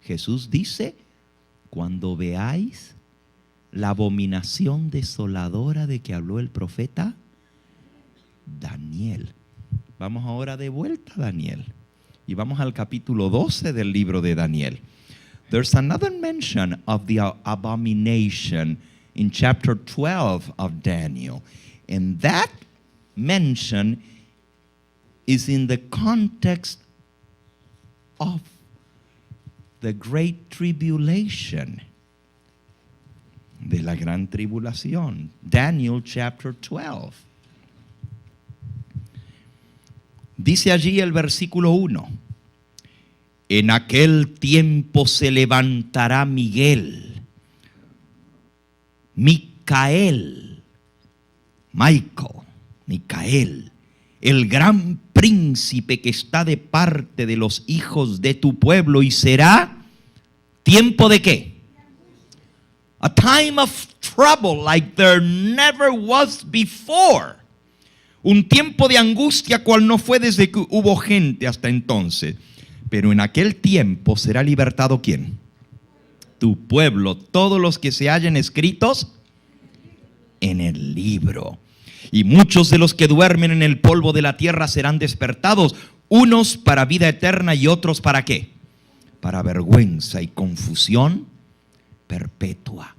[SPEAKER 1] Jesús dice, cuando veáis la abominación desoladora de que habló el profeta Daniel. Vamos ahora de vuelta a Daniel y vamos al capítulo 12 del libro de Daniel. There's another mention of the abomination in chapter 12 of Daniel, and that mention is in the context of the great tribulation, de la gran tribulación. Daniel chapter 12. Dice allí el versículo 1: en aquel tiempo se levantará Michael, el gran príncipe que está de parte de los hijos de tu pueblo, y será tiempo de ¿qué? A time of trouble like there never was before. Un tiempo de angustia cual no fue desde que hubo gente hasta entonces. Pero en aquel tiempo será libertado ¿quién? Tu pueblo, todos los que se hallen escritos en el libro. Y muchos de los que duermen en el polvo de la tierra serán despertados, unos para vida eterna y otros para ¿qué? Para vergüenza y confusión perpetua.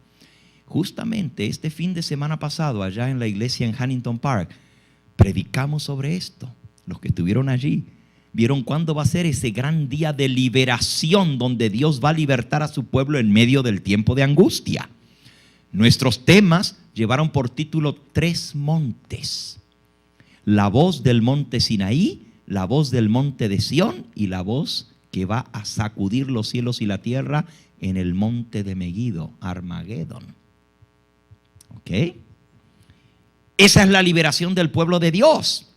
[SPEAKER 1] Justamente este fin de semana pasado, allá en la iglesia en Huntington Park, predicamos sobre esto. Los que estuvieron allí vieron cuándo va a ser ese gran día de liberación donde Dios va a libertar a su pueblo en medio del tiempo de angustia. Nuestros temas llevaron por título 3 montes: la voz del monte Sinaí, la voz del monte de Sión y la voz que va a sacudir los cielos y la tierra en el monte de Megiddo, Armagedón. ¿Ok? Esa es la liberación del pueblo de Dios.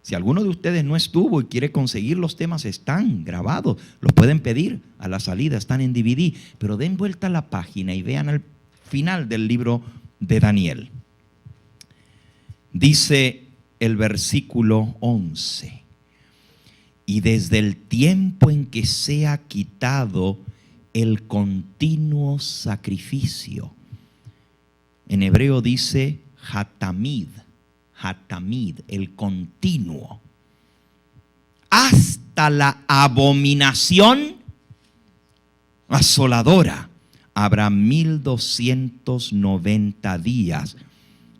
[SPEAKER 1] Si alguno de ustedes no estuvo y quiere conseguir los temas, están grabados, los pueden pedir a la salida, están en DVD, pero den vuelta a la página y vean al final del libro de Daniel. Dice el versículo 11: y desde el tiempo en que sea quitado el continuo sacrificio. En hebreo dice hatamid, el continuo, hasta la abominación asoladora, habrá 1290 días.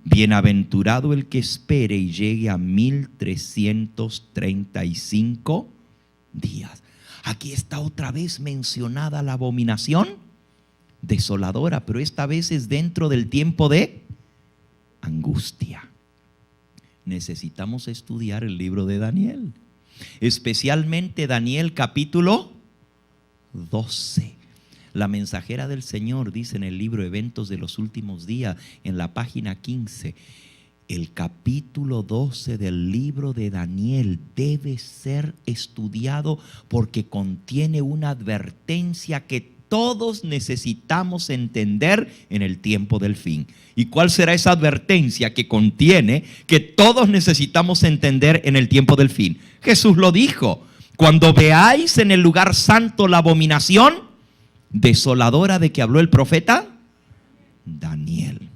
[SPEAKER 1] Bienaventurado el que espere y llegue a 1335 días. Aquí está otra vez mencionada la abominación desoladora, pero esta vez es dentro del tiempo de angustia. Necesitamos estudiar el libro de Daniel, especialmente Daniel capítulo 12. La mensajera del Señor dice en el libro Eventos de los Últimos Días, en la página 15, el capítulo 12 del libro de Daniel debe ser estudiado porque contiene una advertencia que todos necesitamos entender en el tiempo del fin. ¿Y cuál será esa advertencia que contiene que todos necesitamos entender en el tiempo del fin? Jesús lo dijo: cuando veáis en el lugar santo la abominación desoladora de que habló el profeta Daniel.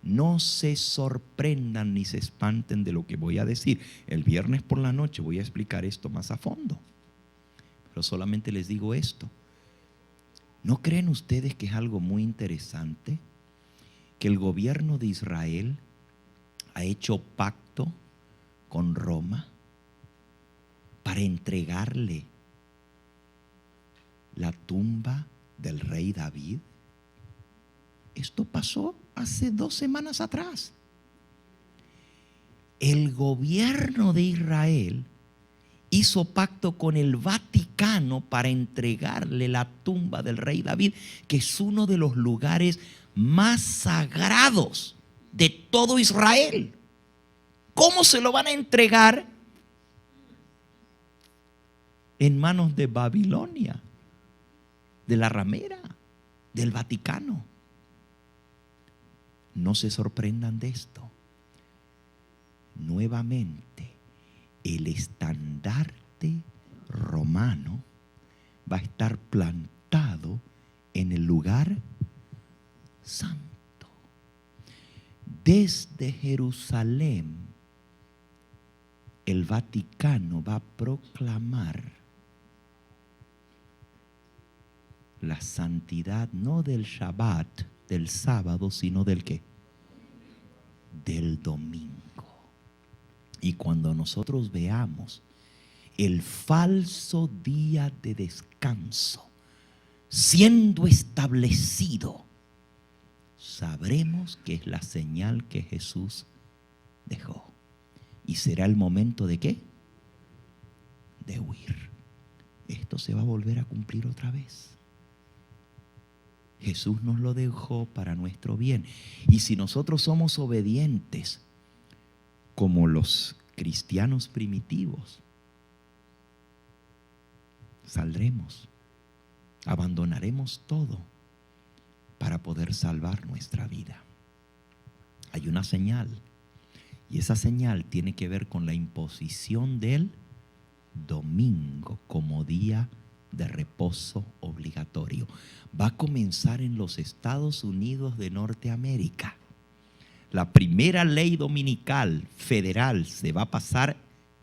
[SPEAKER 1] No se sorprendan ni se espanten de lo que voy a decir. El viernes por la noche voy a explicar esto más a fondo. Pero solamente les digo esto: ¿no creen ustedes que es algo muy interesante que el gobierno de Israel ha hecho pacto con Roma para entregarle la tumba del rey David? Esto pasó hace 2 semanas atrás. El gobierno de Israel hizo pacto con el Vaticano para entregarle la tumba del rey David, que es uno de los lugares más sagrados de todo Israel. ¿Cómo se lo van a entregar en manos de Babilonia, de la ramera, del Vaticano? No se sorprendan de esto. Nuevamente, el estandarte romano va a estar plantado en el lugar santo. Desde Jerusalén, el Vaticano va a proclamar la santidad no del Shabbat, del sábado, sino del ¿qué? Del domingo. Y cuando nosotros veamos el falso día de descanso siendo establecido, sabremos que es la señal que Jesús dejó. Y será el momento ¿de qué? De huir. Esto se va a volver a cumplir otra vez. Jesús nos lo dejó para nuestro bien. Y si nosotros somos obedientes, como los cristianos primitivos, saldremos, abandonaremos todo para poder salvar nuestra vida. Hay una señal, y esa señal tiene que ver con la imposición del domingo como día de reposo obligatorio. Va a comenzar en los Estados Unidos de Norteamérica. La primera ley dominical federal se va a pasar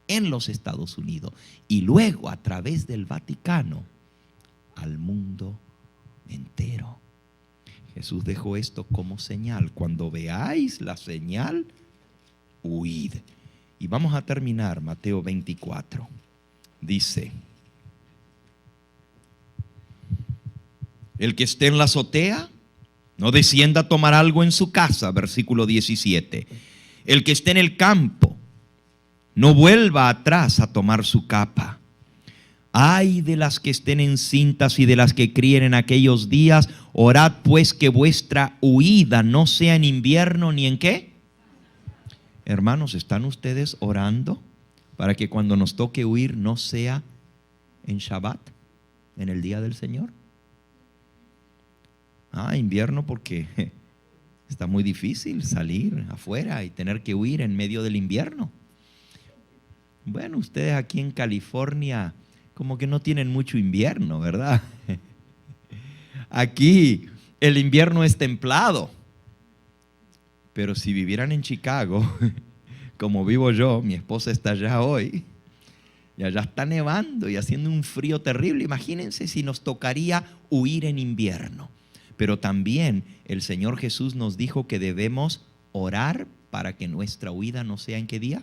[SPEAKER 1] en los Estados Unidos y luego a través del Vaticano al mundo entero. Jesús dejó esto como señal. Cuando veáis la señal, huid. Y vamos a terminar Mateo 24. Dice: el que esté en la azotea, no descienda a tomar algo en su casa. Versículo 17. El que esté en el campo, no vuelva atrás a tomar su capa. Ay de las que estén encintas y de las que críen en aquellos días. Orad pues que vuestra huida no sea en invierno ni en ¿qué? Hermanos, ¿están ustedes orando para que cuando nos toque huir no sea en Shabbat, en el día del Señor? Invierno porque está muy difícil salir afuera y tener que huir en medio del invierno. Bueno, ustedes aquí en California como que no tienen mucho invierno, ¿verdad? Aquí el invierno es templado. Pero si vivieran en Chicago, como vivo yo, mi esposa está allá hoy, y allá está nevando y haciendo un frío terrible. Imagínense si nos tocaría huir en invierno. Pero también el Señor Jesús nos dijo que debemos orar para que nuestra huida no sea ¿en qué día?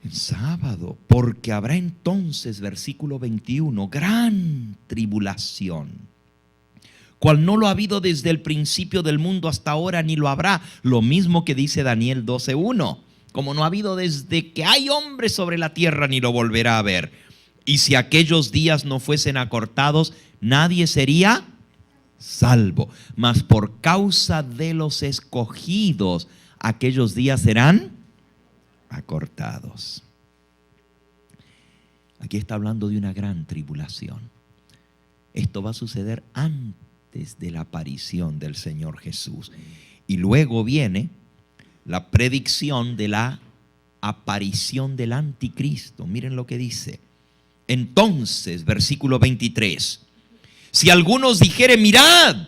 [SPEAKER 1] En sábado, porque habrá entonces, versículo 21, gran tribulación, cual no lo ha habido desde el principio del mundo hasta ahora, ni lo habrá. Lo mismo que dice Daniel 12:1, como no ha habido desde que hay hombre sobre la tierra, ni lo volverá a haber. Y si aquellos días no fuesen acortados, nadie sería salvo. Mas por causa de los escogidos, aquellos días serán acortados. Aquí está hablando de una gran tribulación. Esto va a suceder antes de la aparición del Señor Jesús. Y luego viene la predicción de la aparición del anticristo. Miren lo que dice. Entonces, versículo 23. Si algunos dijeren, mirad,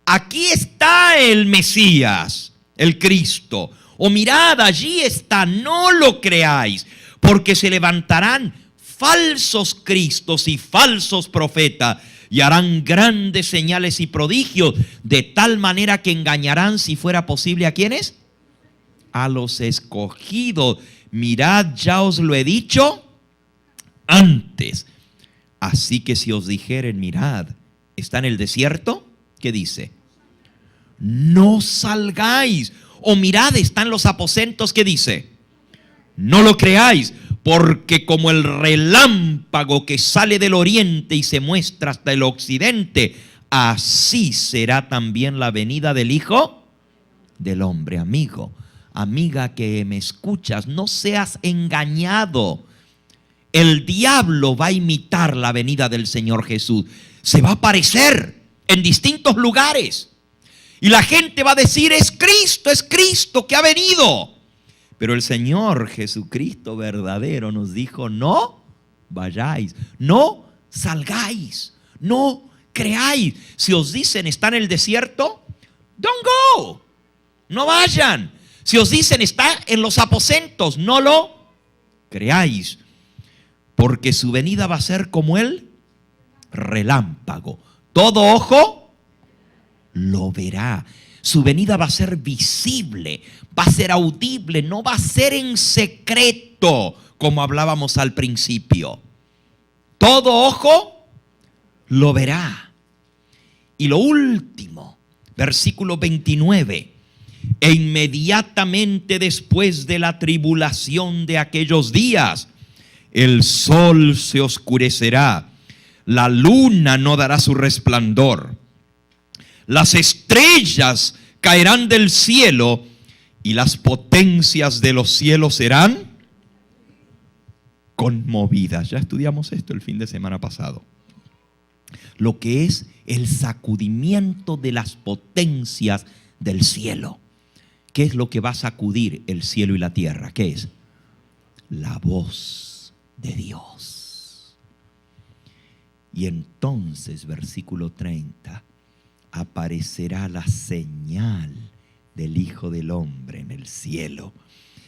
[SPEAKER 1] aquí está el Mesías, el Cristo, o mirad, allí está, no lo creáis, porque se levantarán falsos cristos y falsos profetas, y harán grandes señales y prodigios, de tal manera que engañarán, si fuera posible, ¿a quiénes? A los escogidos. Mirad, ya os lo he dicho antes. Así que si os dijeren, mirad, está en el desierto, ¿qué dice? No salgáis. O mirad, están los aposentos, ¿qué dice? No lo creáis, porque como el relámpago que sale del oriente y se muestra hasta el occidente, así será también la venida del Hijo del Hombre. Amigo, amiga que me escuchas, no seas engañado. El diablo va a imitar la venida del Señor Jesús. Se va a aparecer en distintos lugares. Y la gente va a decir, es Cristo que ha venido. Pero el Señor Jesucristo verdadero nos dijo, no vayáis, no salgáis, no creáis. Si os dicen, está en el desierto, don't go, no vayan. Si os dicen, está en los aposentos, no lo creáis. Porque su venida va a ser como el relámpago. Todo ojo lo verá. Su venida va a ser visible, va a ser audible, no va a ser en secreto, como hablábamos al principio. Todo ojo lo verá. Y lo último, versículo 29. E inmediatamente después de la tribulación de aquellos días, el sol se oscurecerá, la luna no dará su resplandor, las estrellas caerán del cielo y las potencias de los cielos serán conmovidas. Ya estudiamos esto el fin de semana pasado. Lo que es el sacudimiento de las potencias del cielo. ¿Qué es lo que va a sacudir el cielo y la tierra? ¿Qué es? La voz de Dios. Y entonces, versículo 30, aparecerá la señal del Hijo del Hombre en el cielo.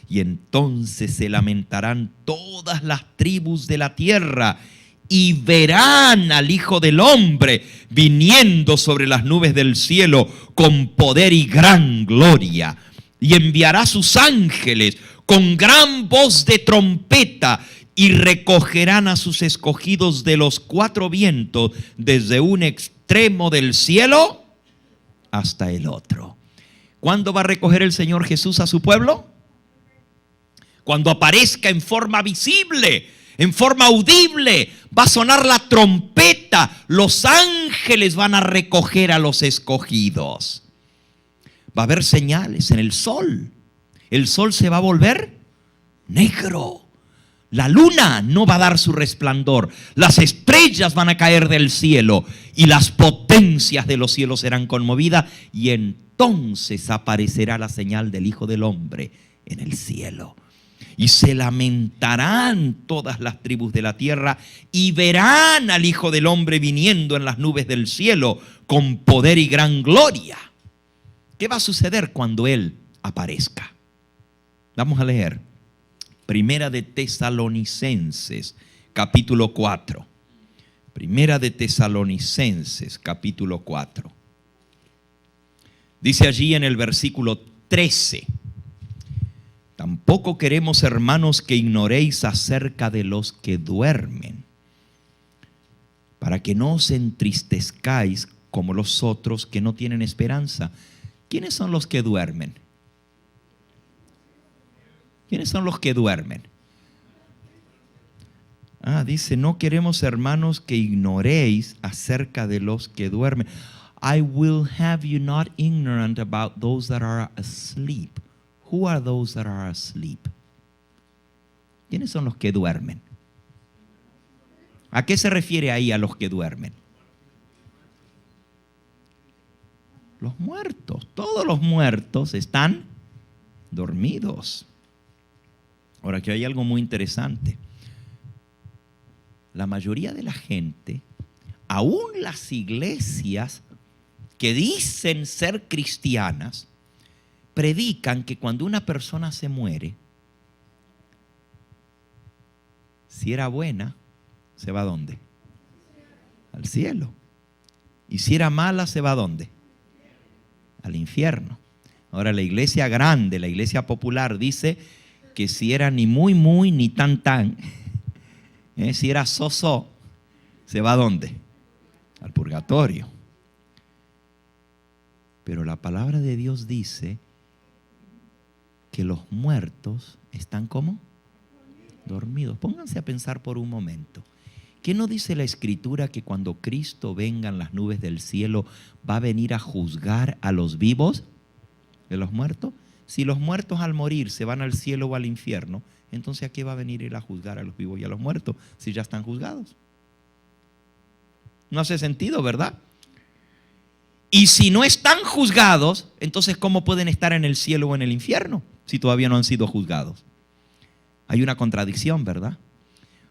[SPEAKER 1] Y entonces se lamentarán todas las tribus de la tierra y verán al Hijo del Hombre viniendo sobre las nubes del cielo con poder y gran gloria. Y enviará sus ángeles con gran voz de trompeta y recogerán a sus escogidos de los cuatro vientos desde un extremo del cielo hasta el otro. ¿Cuándo va a recoger el Señor Jesús a su pueblo? Cuando aparezca en forma visible, en forma audible, va a sonar la trompeta. Los ángeles van a recoger a los escogidos. Va a haber señales en el sol. El sol se va a volver negro. La luna no va a dar su resplandor. Las estrellas van a caer del cielo y las potencias de los cielos serán conmovidas. Y entonces aparecerá la señal del Hijo del Hombre en el cielo. Y se lamentarán todas las tribus de la tierra y verán al Hijo del Hombre viniendo en las nubes del cielo con poder y gran gloria. ¿Qué va a suceder cuando Él aparezca? Vamos a leer Primera de Tesalonicenses, capítulo 4. Primera de Tesalonicenses, capítulo 4. Dice allí en el versículo 13: tampoco queremos, hermanos, que ignoréis acerca de los que duermen, para que no os entristezcáis como los otros que no tienen esperanza. ¿Quiénes son los que duermen? ¿Quiénes son los que duermen? Dice, no queremos, hermanos, que ignoréis acerca de los que duermen. I will have you not ignorant about those that are asleep. Who are those that are asleep? ¿Quiénes son los que duermen? ¿A qué se refiere ahí a los que duermen? Los muertos. Todos los muertos están dormidos. Ahora, aquí hay algo muy interesante. La mayoría de la gente, aún las iglesias que dicen ser cristianas, predican que cuando una persona se muere, si era buena, ¿se va a dónde? Al cielo. Y si era mala, ¿se va a dónde? Al infierno. Ahora, la iglesia grande, la iglesia popular, dice que si era ni muy, muy, ni tan, tan, si era so, ¿se va a dónde? Al purgatorio. Pero la palabra de Dios dice que los muertos están ¿cómo? Dormidos. Pónganse a pensar por un momento. ¿Qué no dice la Escritura que cuando Cristo venga en las nubes del cielo va a venir a juzgar a los vivos de los muertos? Si los muertos al morir se van al cielo o al infierno, entonces ¿a qué va a venir Él a juzgar a los vivos y a los muertos si ya están juzgados? No hace sentido, ¿verdad? Y si no están juzgados, entonces ¿cómo pueden estar en el cielo o en el infierno si todavía no han sido juzgados? Hay una contradicción, ¿verdad?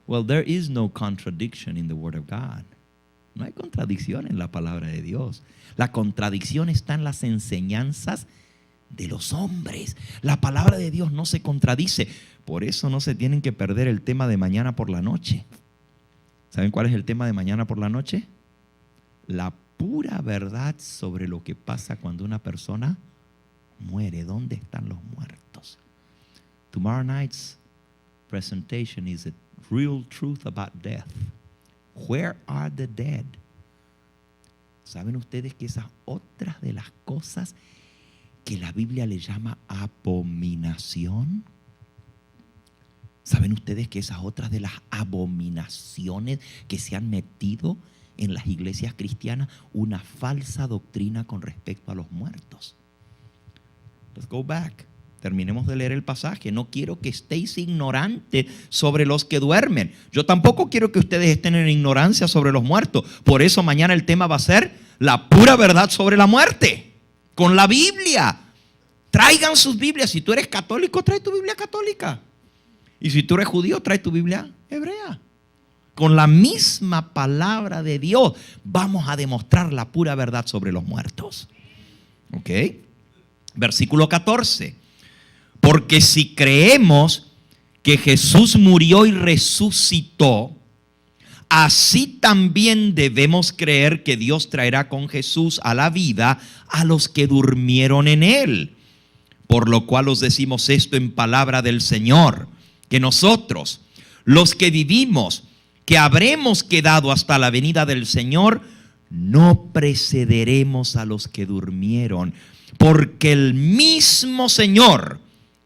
[SPEAKER 1] Well, there is no contradiction in the Word of God. No hay contradicción en la palabra de Dios. La contradicción está en las enseñanzas de los hombres. La palabra de Dios no se contradice. Por eso no se tienen que perder el tema de mañana por la noche. ¿Saben cuál es el tema de mañana por la noche? La pura verdad sobre lo que pasa cuando una persona muere. ¿Dónde están los muertos? Tomorrow night's presentation is the real truth about death. Where are the dead? ¿Saben ustedes que esas otras de las cosas que la Biblia le llama abominación? ¿Saben ustedes que esas otras de las abominaciones que se han metido en las iglesias cristianas? Una falsa doctrina con respecto a los muertos. Let's go back. Terminemos de leer el pasaje. No quiero que estéis ignorantes sobre los que duermen. Yo tampoco quiero que ustedes estén en ignorancia sobre los muertos. Por eso mañana el tema va a ser la pura verdad sobre la muerte. Con la Biblia. Traigan sus Biblias. Si tú eres católico, trae tu Biblia católica. Y si tú eres judío, trae tu Biblia hebrea. Con la misma palabra de Dios vamos a demostrar la pura verdad sobre los muertos. ¿Ok? Versículo 14. Porque si creemos que Jesús murió y resucitó, así también debemos creer que Dios traerá con Jesús a la vida a los que durmieron en él. Por lo cual os decimos esto en palabra del Señor, que nosotros, los que vivimos, que habremos quedado hasta la venida del Señor, no precederemos a los que durmieron, porque el mismo Señor,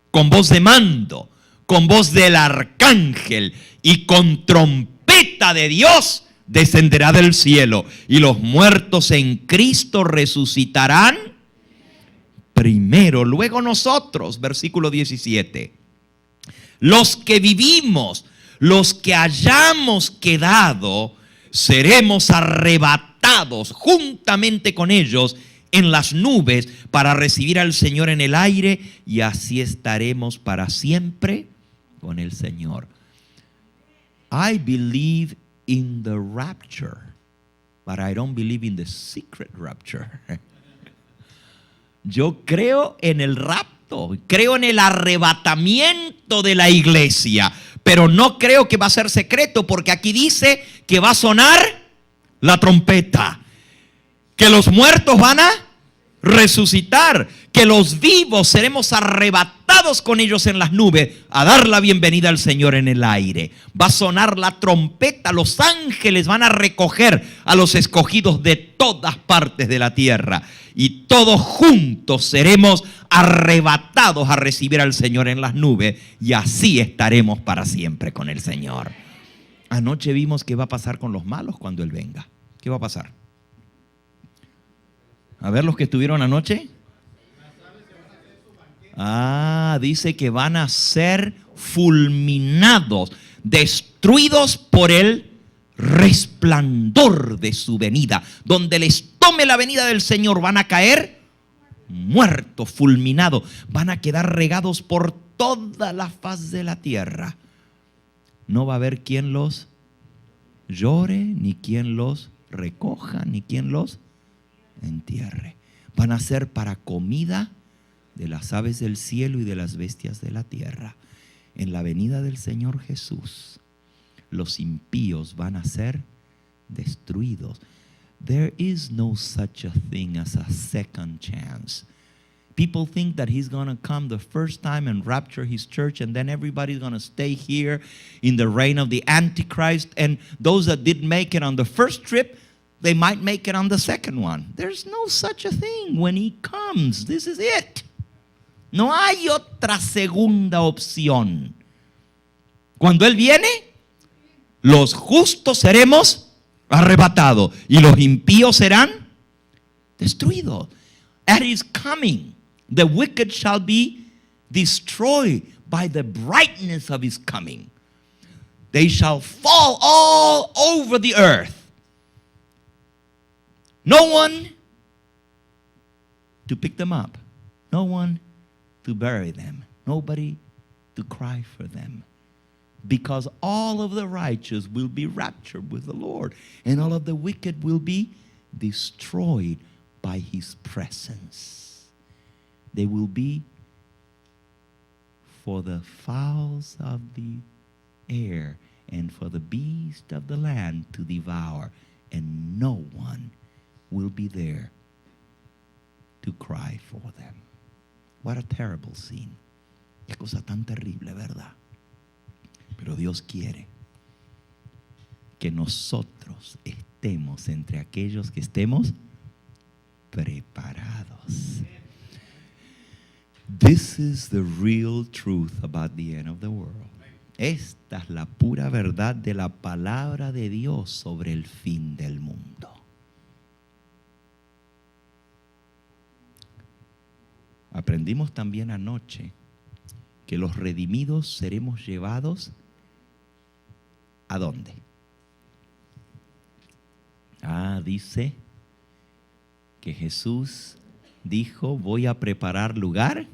[SPEAKER 1] con voz de mando, con voz del arcángel y con trompeta de Dios, descenderá del cielo, y los muertos en Cristo resucitarán primero, luego nosotros. Versículo 17. Los que vivimos, los que hayamos quedado, seremos arrebatados juntamente con ellos en las nubes para recibir al Señor en el aire, y así estaremos para siempre con el Señor. I believe in the rapture, but I don't believe in the secret rapture. Yo creo en el rapto, creo en el arrebatamiento de la iglesia, pero no creo que va a ser secreto, porque aquí dice que va a sonar la trompeta, que los muertos van a resucitar, que los vivos seremos arrebatados con ellos en las nubes a dar la bienvenida al Señor en el aire. Va a sonar la trompeta, los ángeles van a recoger a los escogidos de todas partes de la tierra, y todos juntos seremos arrebatados a recibir al Señor en las nubes, y así estaremos para siempre con el Señor. Anoche vimos qué va a pasar con los malos cuando Él venga. ¿Qué va a pasar? A ver, los que estuvieron anoche. Dice que van a ser fulminados, destruidos por el resplandor de su venida. Donde les tome la venida del Señor, van a caer muertos, fulminados. Van a quedar regados por toda la faz de la tierra. No va a haber quien los llore, ni quien los recoja, ni quien los entierre. Van a ser para comida de las aves del cielo y de las bestias de la tierra. En la venida del Señor Jesús, los impíos van a ser destruidos. There is no such a thing as a second chance. People think that He's going to come the first time and rapture His church, and then everybody's going to stay here in the reign of the Antichrist, and those that didn't make it on the first trip, they might make it on the second one. There's no such a thing. When He comes, this is it. No hay otra segunda opción. Cuando Él viene, los justos seremos arrebatados y los impíos serán destruidos. At His coming, the wicked shall be destroyed by the brightness of His coming. They shall fall all over the earth. No one to pick them up. No one to bury them. Nobody to cry for them. Because all of the righteous will be raptured with the Lord, and all of the wicked will be destroyed by His presence. They will be for the fowls of the air and for the beasts of the land to devour, and no one will be there to cry for them. What a terrible scene. Qué cosa tan terrible, ¿verdad? Pero Dios quiere que nosotros estemos entre aquellos que estemos preparados. This is the real truth about the end of the world. Esta es la pura verdad de la palabra de Dios sobre el fin del mundo. Aprendimos también anoche que los redimidos seremos llevados ¿a dónde? Dice que Jesús dijo: voy a preparar lugar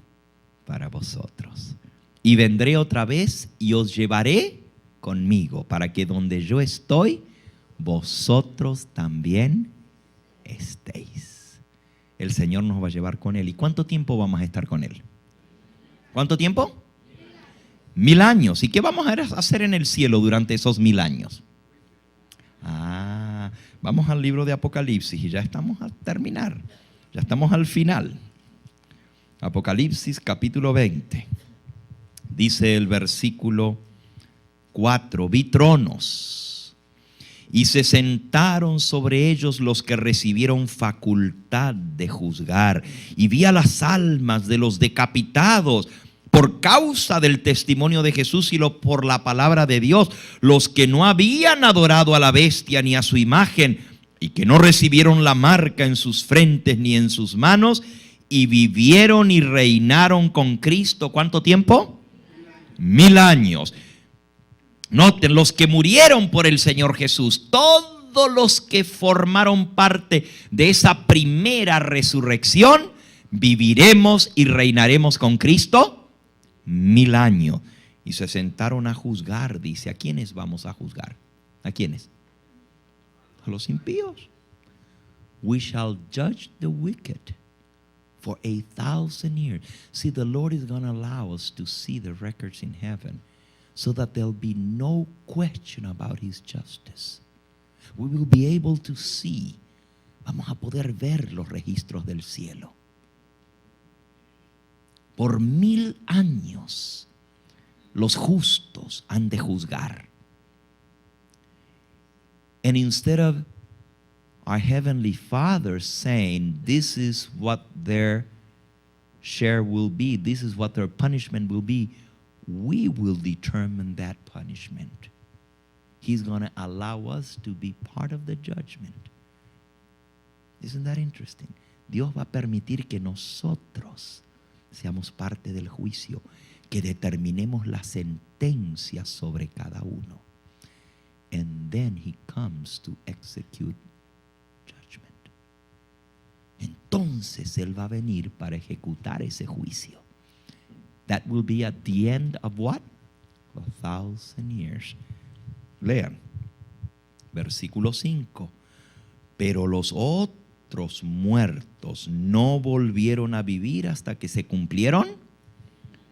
[SPEAKER 1] para vosotros. y vendré otra vez y os llevaré conmigo, para que donde yo estoy, vosotros también estéis. El Señor nos va a llevar con Él. ¿Y cuánto tiempo vamos a estar con Él? ¿Cuánto tiempo? 1000 años. ¿Y qué vamos a hacer en el cielo durante esos 1000 años? Vamos al libro de Apocalipsis y ya estamos a terminar. Ya estamos al final. Apocalipsis capítulo 20. Dice el versículo 4: vi tronos y se sentaron sobre ellos los que recibieron facultad de juzgar. Y vi a las almas de los decapitados por causa del testimonio de Jesús y por la palabra de Dios, los que no habían adorado a la bestia ni a su imagen, y que no recibieron la marca en sus frentes ni en sus manos, y vivieron y reinaron con Cristo. ¿Cuánto tiempo? 1000 años. Noten, los que murieron por el Señor Jesús, todos los que formaron parte de esa primera resurrección, viviremos y reinaremos con Cristo 1000 años. Y se sentaron a juzgar, dice. ¿A quiénes vamos a juzgar? ¿A quiénes? A los impíos. We shall judge the wicked for 1,000 years. See, the Lord is going to allow us to see the records in heaven, so that there'll be no question about His justice. We will be able to see. Vamos a poder ver los registros del cielo. Por 1000 años los justos han de juzgar. And instead of our Heavenly Father saying, this is what their share will be, this is what their punishment will be, we will determine that punishment. He's going to allow us to be part of the judgment. Isn't that interesting? Dios va a permitir que nosotros seamos parte del juicio, que determinemos la sentencia sobre cada uno. And then He comes to execute judgment. Entonces Él va a venir para ejecutar ese juicio. That will be at the end of what? 1,000 years. Lean. Versículo 5. Pero los otros muertos no volvieron a vivir hasta que se cumplieron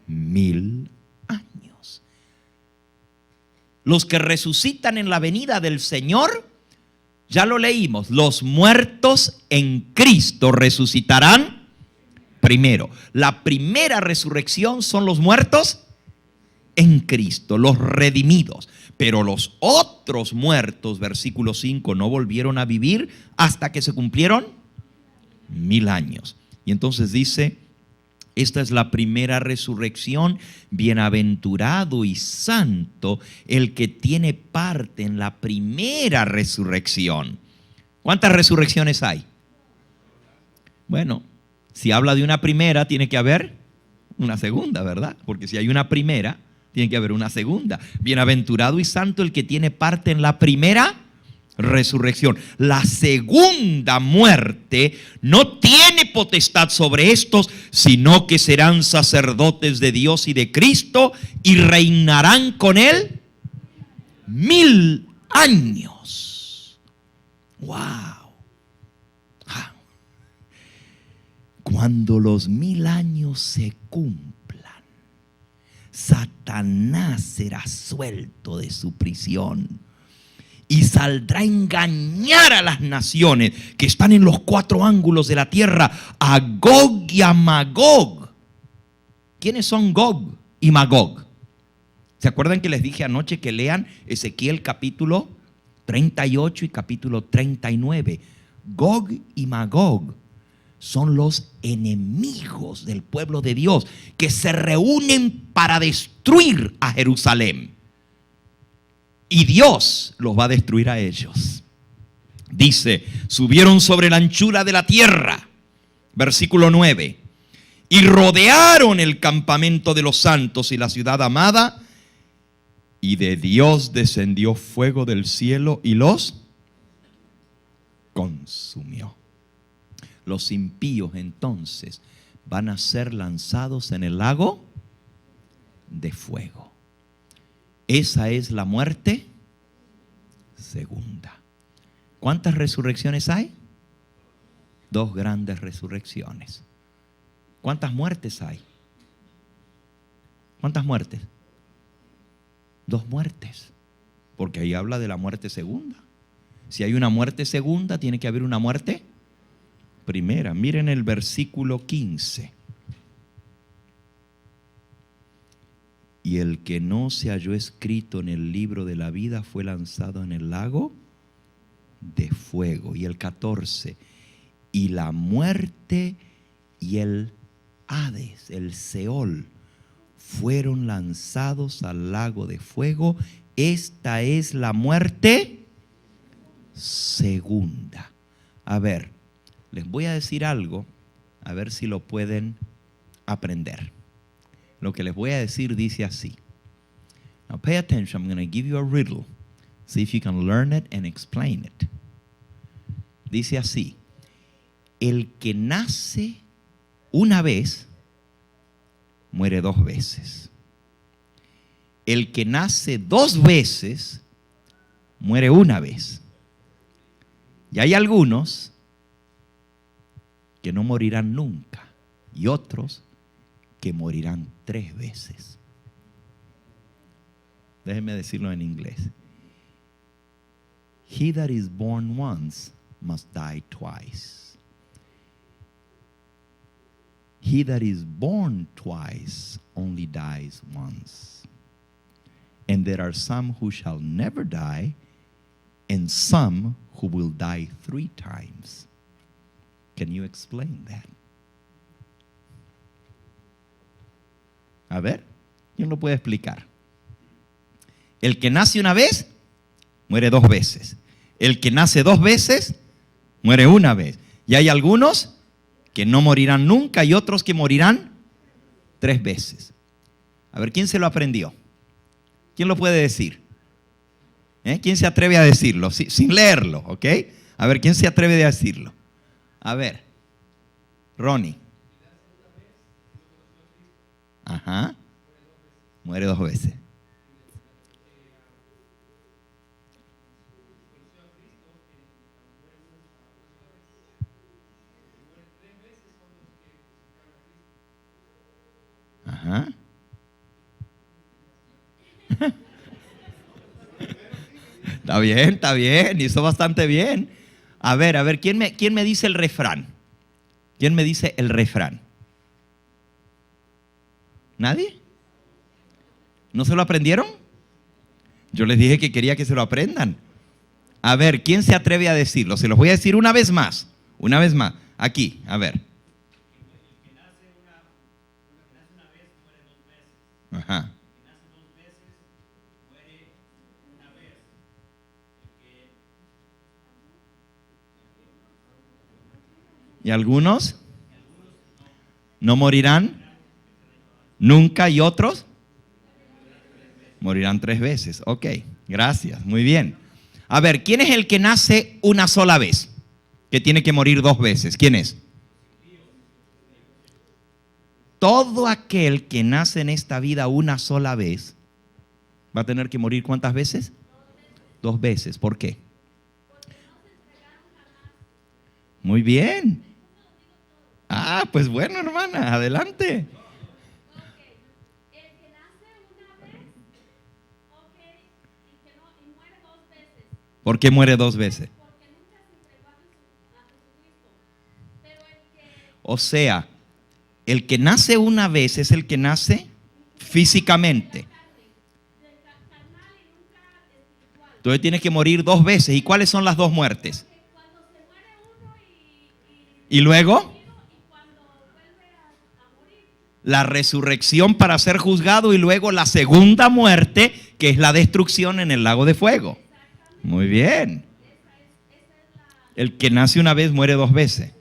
[SPEAKER 1] 1000 años. Los que resucitan en la venida del Señor, ya lo leímos, los muertos en Cristo resucitarán primero. La primera resurrección son los muertos en Cristo, los redimidos. Pero los otros muertos, versículo 5, no volvieron a vivir hasta que se cumplieron 1000 años. Y entonces dice, esta es la primera resurrección, bienaventurado y santo el que tiene parte en la primera resurrección. ¿Cuántas resurrecciones hay? Bueno, si habla de una primera, tiene que haber una segunda, ¿verdad? Porque si hay una primera, tiene que haber una segunda. Bienaventurado y santo el que tiene parte en la primera resurrección. La segunda muerte no tiene potestad sobre estos, sino que serán sacerdotes de Dios y de Cristo y reinarán con Él 1000 años. ¡Wow! Cuando los 1000 años se cumplan, Satanás será suelto de su prisión y saldrá a engañar a las naciones que están en los 4 ángulos de la tierra, a Gog y a Magog. ¿Quiénes son Gog y Magog? ¿Se acuerdan que les dije anoche que lean Ezequiel capítulo 38 y capítulo 39? Gog y Magog son los enemigos del pueblo de Dios que se reúnen para destruir a Jerusalén. Y Dios los va a destruir a ellos. Dice, subieron sobre la anchura de la tierra, versículo 9, y rodearon el campamento de los santos y la ciudad amada, y de Dios descendió fuego del cielo y los consumió. Los impíos entonces van a ser lanzados en el lago de fuego. Esa es la muerte segunda. ¿Cuántas resurrecciones hay? 2 grandes resurrecciones. ¿Cuántas muertes hay? ¿Cuántas muertes? 2 muertes. Porque ahí habla de la muerte segunda. Si hay una muerte segunda, tiene que haber una muerte primera. Miren el versículo 15. Y el que no se halló escrito en el libro de la vida fue lanzado en el lago de fuego. Y el 14. Y la muerte y el Hades, el Seol, fueron lanzados al lago de fuego. Esta es la muerte segunda. A ver, les voy a decir algo, a ver si lo pueden aprender. Lo que les voy a decir dice así. Now pay attention, I'm going to give you a riddle. See if you can learn it and explain it. Dice así. El que nace una vez, muere 2 veces. El que nace 2 veces, muere 1 vez. Y hay algunos que no morirán nunca y otros que morirán 3 veces. Déjenme decirlo en inglés. He that is born once must die twice. He that is born twice only dies once. And there are some who shall never die, and some who will die 3 times. Can you explain that? A ver, ¿quién lo puede explicar? El que nace una vez, muere 2 veces. El que nace 2 veces, muere 1 vez. Y hay algunos que no morirán nunca y otros que morirán 3 veces. A ver, ¿quién se lo aprendió? ¿Quién lo puede decir? ¿Quién se atreve a decirlo? Sin leerlo, ¿ok? A ver, ¿quién se atreve a decirlo? A ver, Ronnie. Ajá. Muere 2 veces. Ajá. Está bien, hizo bastante bien. A ver, ¿quién me dice el refrán? ¿Quién me dice el refrán? ¿Nadie? ¿No se lo aprendieron? Yo les dije que quería que se lo aprendan. A ver, ¿quién se atreve a decirlo? Se los voy a decir una vez más. Una vez más. Aquí, a ver. Ajá. ¿Y algunos no morirán nunca y otros morirán 3 veces? Ok, gracias, muy bien. A ver, ¿quién es el que nace una sola vez? Que tiene que morir 2 veces. ¿Quién es? Todo aquel que nace en esta vida una sola vez va a tener que morir ¿cuántas veces? 2 veces. ¿Por qué? Muy bien. Ah, pues bueno, hermana, adelante.
[SPEAKER 3] El que nace una vez, y muere 2 veces.
[SPEAKER 1] ¿Por qué muere 2 veces?
[SPEAKER 3] Porque nunca se entregó a Jesucristo. Pero
[SPEAKER 1] O sea, el que nace una vez es el que nace físicamente.
[SPEAKER 3] carnal y nunca espiritual.
[SPEAKER 1] Entonces tiene que morir 2 veces. ¿Y cuáles son las 2 muertes?
[SPEAKER 3] Cuando se muere uno
[SPEAKER 1] ¿Y luego?
[SPEAKER 3] y cuando vuelve a morir.
[SPEAKER 1] La resurrección para ser juzgado y luego la segunda muerte, que es la destrucción en el lago de fuego. Muy bien. El que nace una vez muere 2 veces.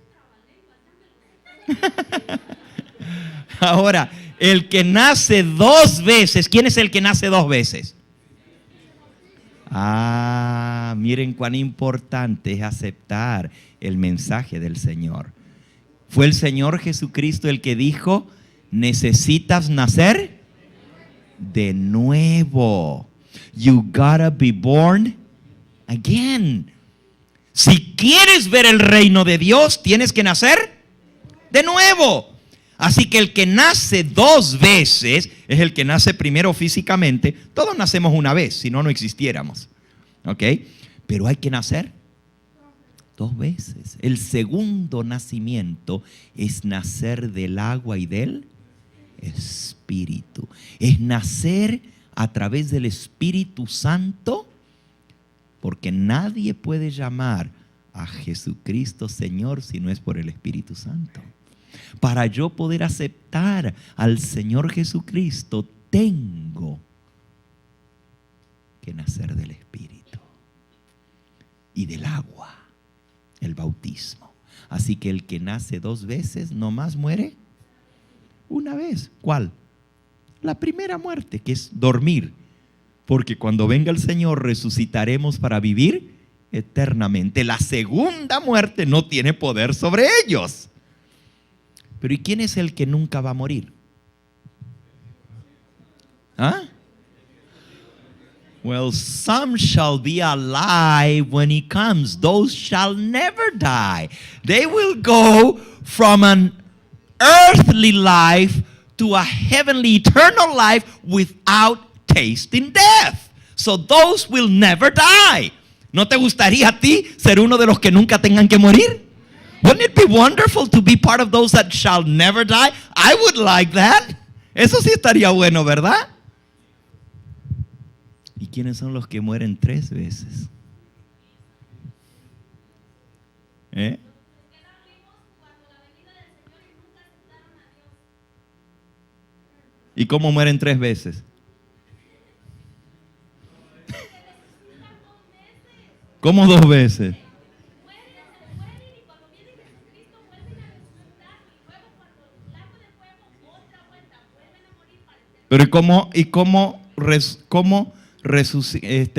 [SPEAKER 1] Ahora, el que nace 2 veces, ¿quién es el que nace 2 veces? Ah, miren cuán importante es aceptar el mensaje del Señor. Fue el Señor Jesucristo el que dijo, necesitas nacer de nuevo. You gotta be born again. Si quieres ver el reino de Dios, tienes que nacer de nuevo. Así que el que nace 2 veces es el que nace primero físicamente. Todos nacemos una vez, si no, no existiéramos. ¿Ok? Pero hay que nacer 2 veces. El segundo nacimiento es nacer del agua y del Espíritu. Es nacer a través del Espíritu Santo, porque nadie puede llamar a Jesucristo Señor si no es por el Espíritu Santo. Para yo poder aceptar al Señor Jesucristo, tengo que nacer del Espíritu y del agua, el bautismo. Así que el que nace 2 veces, no más muere una vez. ¿Cuál? La primera muerte, que es dormir. Porque cuando venga el Señor resucitaremos para vivir eternamente. La segunda muerte no tiene poder sobre ellos. Pero ¿y quién es el que nunca va a morir? ¿Ah? Well, some shall be alive when he comes. Those shall never die. They will go from an earthly life to a heavenly eternal life without tasting death. So those will never die. ¿No te gustaría a ti ser uno de los que nunca tengan que morir? Wouldn't it be wonderful to be part of those that shall never die? I would like that. Eso sí estaría bueno, ¿verdad? ¿Y quiénes son los que mueren 3 veces? ¿Eh? ¿Y cómo mueren 3 veces? ¿Cómo 2 veces? Pero ¿y cómo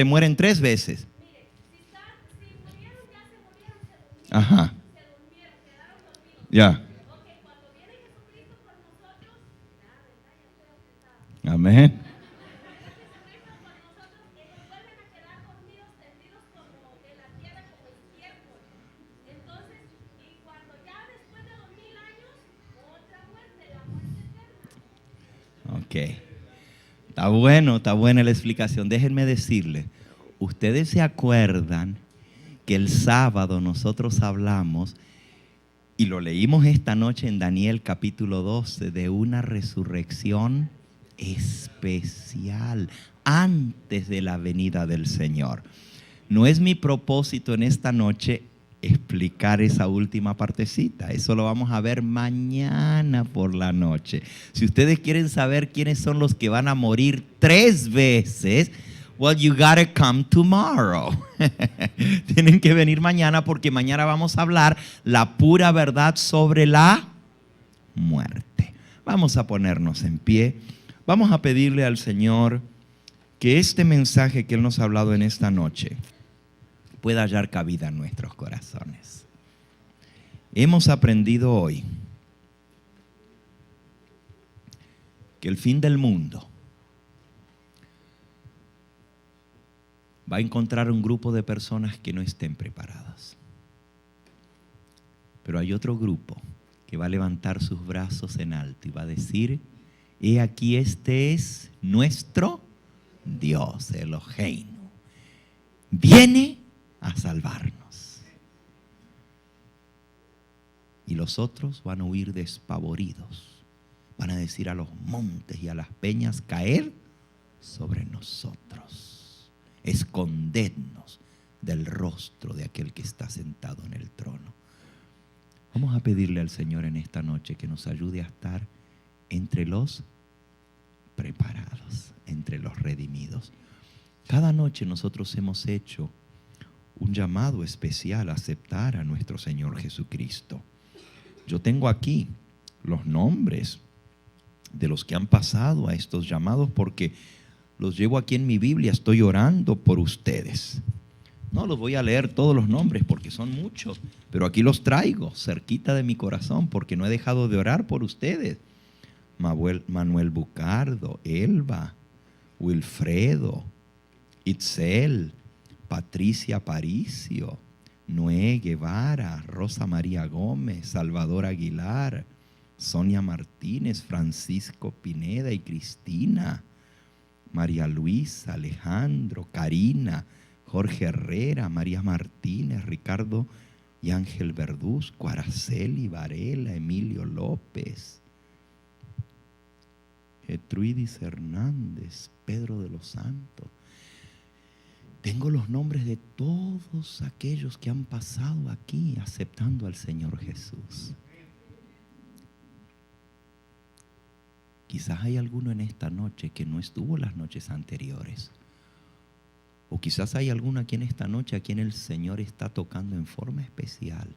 [SPEAKER 1] mueren 3 veces? Ajá. Ya. Amén. Ok. Está buena la explicación. Déjenme decirles, ustedes se acuerdan que el sábado nosotros hablamos y lo leímos esta noche en Daniel capítulo 12 de una resurrección especial antes de la venida del Señor. No es mi propósito en esta noche explicar esa última partecita. Eso lo vamos a ver mañana por la noche. Si ustedes quieren saber quiénes son los que van a morir 3 veces, well, you gotta come tomorrow. Tienen que venir mañana porque mañana vamos a hablar la pura verdad sobre la muerte. Vamos a ponernos en pie. Vamos a pedirle al Señor que este mensaje que Él nos ha hablado en esta noche pueda hallar cabida en nuestros corazones. Hemos aprendido hoy que el fin del mundo va a encontrar un grupo de personas que no estén preparadas. Pero hay otro grupo que va a levantar sus brazos en alto y va a decir: he aquí, este es nuestro Dios, Elohim. Viene a salvarnos. Y los otros van a huir despavoridos. Van a decir a los montes y a las peñas: caer sobre nosotros. Escondednos del rostro de aquel que está sentado en el trono. Vamos a pedirle al Señor en esta noche que nos ayude a estar entre los preparados, entre los redimidos. Cada noche nosotros hemos hecho un llamado especial a aceptar a nuestro Señor Jesucristo. Yo tengo aquí los nombres de los que han pasado a estos llamados porque los llevo aquí en mi Biblia. Estoy orando por ustedes. No los voy a leer todos los nombres porque son muchos, pero aquí los traigo cerquita de mi corazón porque no he dejado de orar por ustedes. Manuel Bucardo, Elba, Wilfredo, Itzel, Patricia Aparicio, Noé Guevara, Rosa María Gómez, Salvador Aguilar, Sonia Martínez, Francisco Pineda y Cristina, María Luisa, Alejandro, Karina, Jorge Herrera, María Martínez, Ricardo y Ángel Verduzco, Araceli Varela, Emilio López, Getruidis Hernández, Pedro de los Santos. Tengo los nombres de todos aquellos que han pasado aquí aceptando al Señor Jesús. Quizás hay alguno en esta noche que no estuvo las noches anteriores. O quizás hay alguno aquí en esta noche a quien el Señor está tocando en forma especial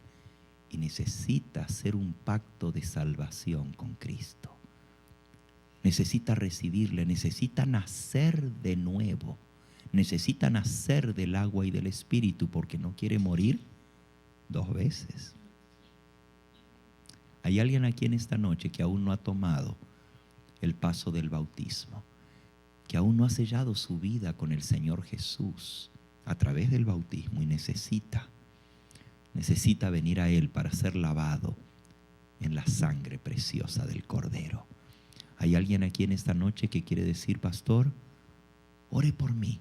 [SPEAKER 1] y necesita hacer un pacto de salvación con Cristo. Necesita recibirle, necesita nacer de nuevo. Necesita nacer del agua y del Espíritu porque no quiere morir 2 veces. Hay alguien aquí en esta noche que aún no ha tomado el paso del bautismo, que aún no ha sellado su vida con el Señor Jesús a través del bautismo y necesita venir a Él para ser lavado en la sangre preciosa del Cordero. Hay alguien aquí en esta noche que quiere decir: pastor, ore por mí.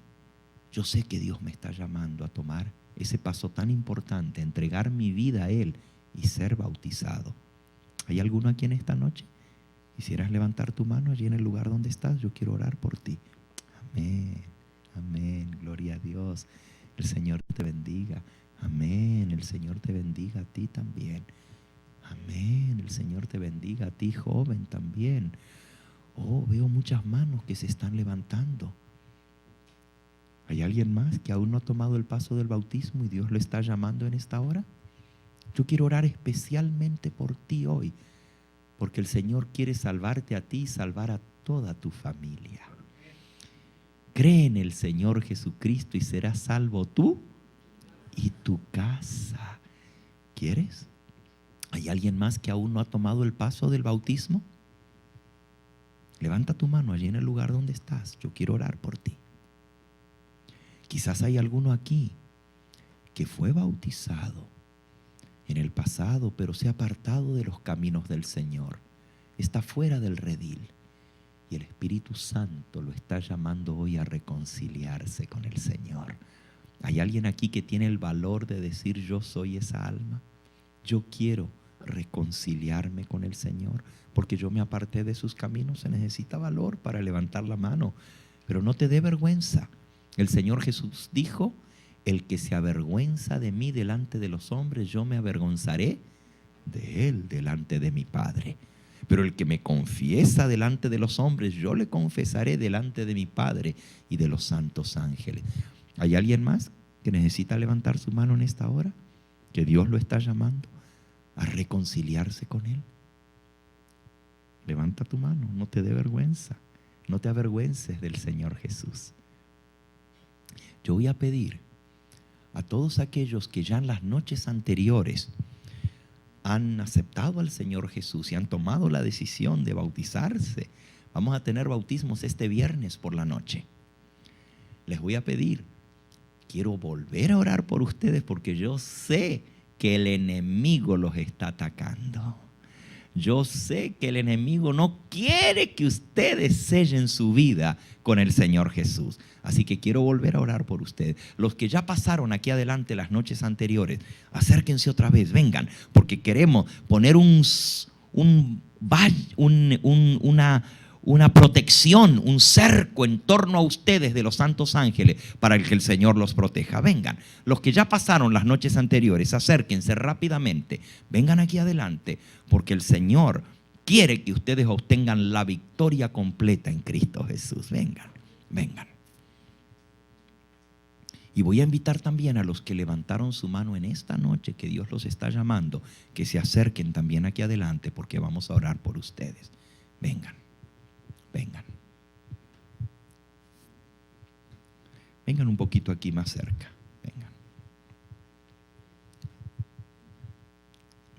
[SPEAKER 1] Yo sé que Dios me está llamando a tomar ese paso tan importante, entregar mi vida a Él y ser bautizado. ¿Hay alguno aquí en esta noche? ¿Quisieras levantar tu mano allí en el lugar donde estás? Yo quiero orar por ti. Amén, amén, gloria a Dios. El Señor te bendiga. Amén, el Señor te bendiga a ti también. Amén, el Señor te bendiga a ti, joven, también. Oh, veo muchas manos que se están levantando. ¿Hay alguien más que aún no ha tomado el paso del bautismo y Dios lo está llamando en esta hora? Yo quiero orar especialmente por ti hoy, porque el Señor quiere salvarte a ti y salvar a toda tu familia. Cree en el Señor Jesucristo y serás salvo tú y tu casa. ¿Quieres? ¿Hay alguien más que aún no ha tomado el paso del bautismo? Levanta tu mano allí en el lugar donde estás. Yo quiero orar por ti. Quizás hay alguno aquí que fue bautizado en el pasado, pero se ha apartado de los caminos del Señor. Está fuera del redil. Y el Espíritu Santo lo está llamando hoy a reconciliarse con el Señor. ¿Hay alguien aquí que tiene el valor de decir: yo soy esa alma? Yo quiero reconciliarme con el Señor porque yo me aparté de sus caminos. Se necesita valor para levantar la mano, pero no te dé vergüenza. El Señor Jesús dijo: el que se avergüenza de mí delante de los hombres, yo me avergonzaré de él delante de mi Padre. Pero el que me confiesa delante de los hombres, yo le confesaré delante de mi Padre y de los santos ángeles. ¿Hay alguien más que necesita levantar su mano en esta hora? Que Dios lo está llamando a reconciliarse con Él. Levanta tu mano, no te dé vergüenza. No te avergüences del Señor Jesús. Yo voy a pedir a todos aquellos que ya en las noches anteriores han aceptado al Señor Jesús y han tomado la decisión de bautizarse. Vamos a tener bautismos este viernes por la noche. Les voy a pedir, quiero volver a orar por ustedes porque yo sé que el enemigo los está atacando. Yo sé que el enemigo no quiere que ustedes sellen su vida con el Señor Jesús. Así que quiero volver a orar por ustedes. Los que ya pasaron aquí adelante las noches anteriores, acérquense otra vez, vengan, porque queremos poner una protección, un cerco en torno a ustedes de los santos ángeles para que el Señor los proteja. Vengan, los que ya pasaron las noches anteriores, acérquense rápidamente, vengan aquí adelante, porque el Señor quiere que ustedes obtengan la victoria completa en Cristo Jesús. Vengan, vengan. Y voy a invitar también a los que levantaron su mano en esta noche, que Dios los está llamando, que se acerquen también aquí adelante, porque vamos a orar por ustedes. Vengan. Vengan. Vengan un poquito aquí más cerca.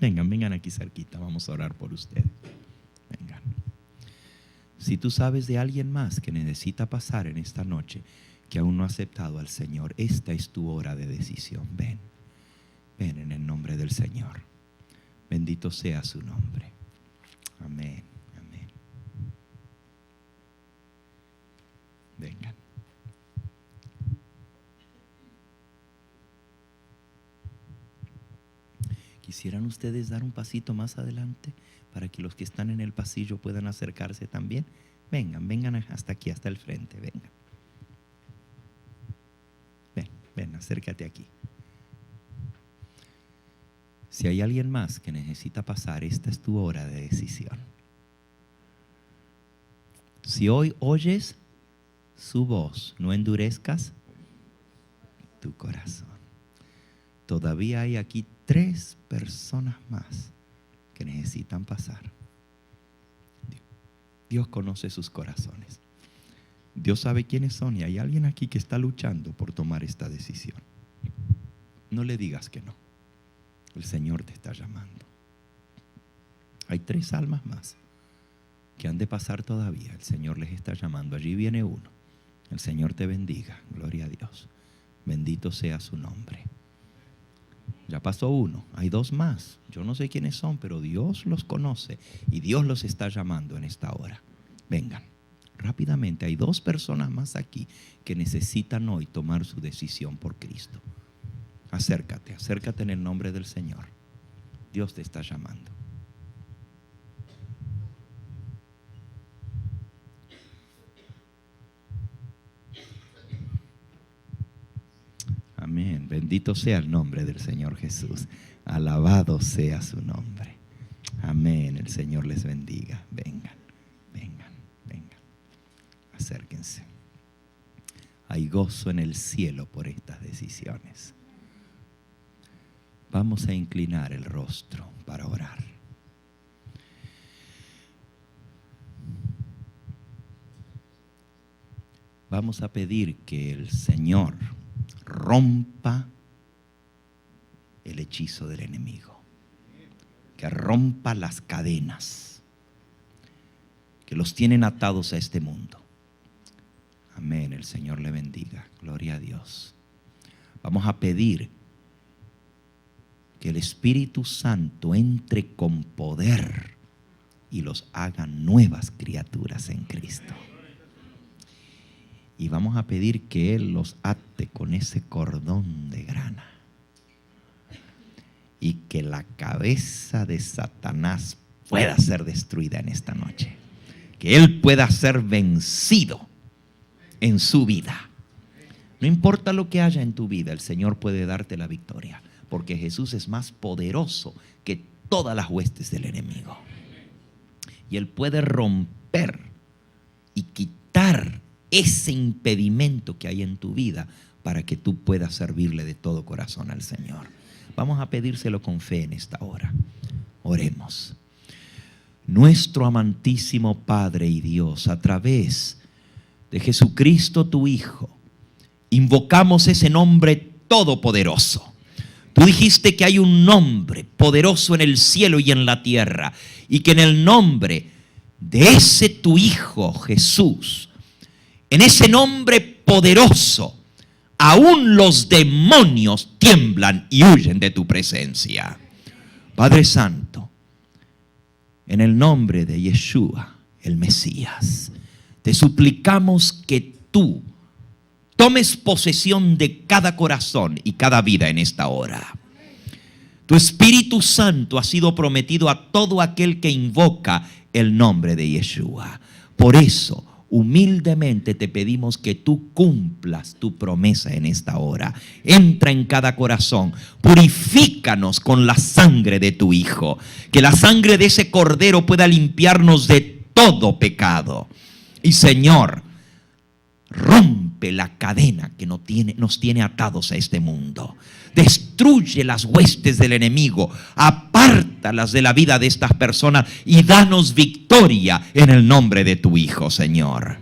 [SPEAKER 1] Vengan. Vengan aquí cerquita. Vamos a orar por ustedes. Vengan. Si tú sabes de alguien más que necesita pasar en esta noche, que aún no ha aceptado al Señor, esta es tu hora de decisión. Ven, ven en el nombre del Señor. Bendito sea su nombre. Amén, amén. Vengan. ¿Quisieran ustedes dar un pasito más adelante para que los que están en el pasillo puedan acercarse también? Vengan, vengan hasta aquí, hasta el frente, vengan. Ven, ven, acércate aquí. Si hay alguien más que necesita pasar, esta es tu hora de decisión. Si hoy oyes su voz, no endurezcas tu corazón. Todavía hay aquí 3 personas más que necesitan pasar. Dios conoce sus corazones. Dios sabe quiénes son y hay alguien aquí que está luchando por tomar esta decisión. No le digas que no. El Señor te está llamando. Hay 3 almas más que han de pasar todavía. El Señor les está llamando. Allí viene uno. El Señor te bendiga. Gloria a Dios. Bendito sea su nombre. Ya pasó uno, hay 2 más. Yo no sé quiénes son, pero Dios los conoce y Dios los está llamando en esta hora. Vengan, rápidamente, hay 2 personas más aquí que necesitan hoy tomar su decisión por Cristo. Acércate, acércate en el nombre del Señor. Dios te está llamando. Amén. Bendito sea el nombre del Señor Jesús. Alabado sea su nombre. Amén. El Señor les bendiga. Vengan, vengan, vengan. Acérquense. Hay gozo en el cielo por estas decisiones. Vamos a inclinar el rostro para orar. Vamos a pedir que el Señor rompa el hechizo del enemigo, que rompa las cadenas que los tienen atados a este mundo. Amén, el Señor le bendiga, gloria a Dios. Vamos a pedir que el Espíritu Santo entre con poder y los haga nuevas criaturas en Cristo. Y vamos a pedir que Él los ate con ese cordón de grana. Y que la cabeza de Satanás pueda ser destruida en esta noche. Que Él pueda ser vencido en su vida. No importa lo que haya en tu vida, el Señor puede darte la victoria. Porque Jesús es más poderoso que todas las huestes del enemigo. Y Él puede romper y quitar ese impedimento que hay en tu vida para que tú puedas servirle de todo corazón al Señor. Vamos a pedírselo con fe en esta hora. Oremos. Nuestro amantísimo Padre y Dios, a través de Jesucristo tu Hijo, invocamos ese nombre todopoderoso. Tú dijiste que hay un nombre poderoso en el cielo y en la tierra, y que en el nombre de ese tu Hijo Jesús, en ese nombre poderoso, aún los demonios tiemblan y huyen de tu presencia. Padre Santo, en el nombre de Yeshua, el Mesías, te suplicamos que tú tomes posesión de cada corazón y cada vida en esta hora. Tu Espíritu Santo ha sido prometido a todo aquel que invoca el nombre de Yeshua. Por eso, humildemente te pedimos que tú cumplas tu promesa en esta hora. Entra en cada corazón, purifícanos con la sangre de tu Hijo. Que la sangre de ese Cordero pueda limpiarnos de todo pecado. Y Señor, rompe la cadena que nos tiene atados a este mundo. Destruye las huestes del enemigo, apártalas de la vida de estas personas y danos victoria en el nombre de tu Hijo, Señor.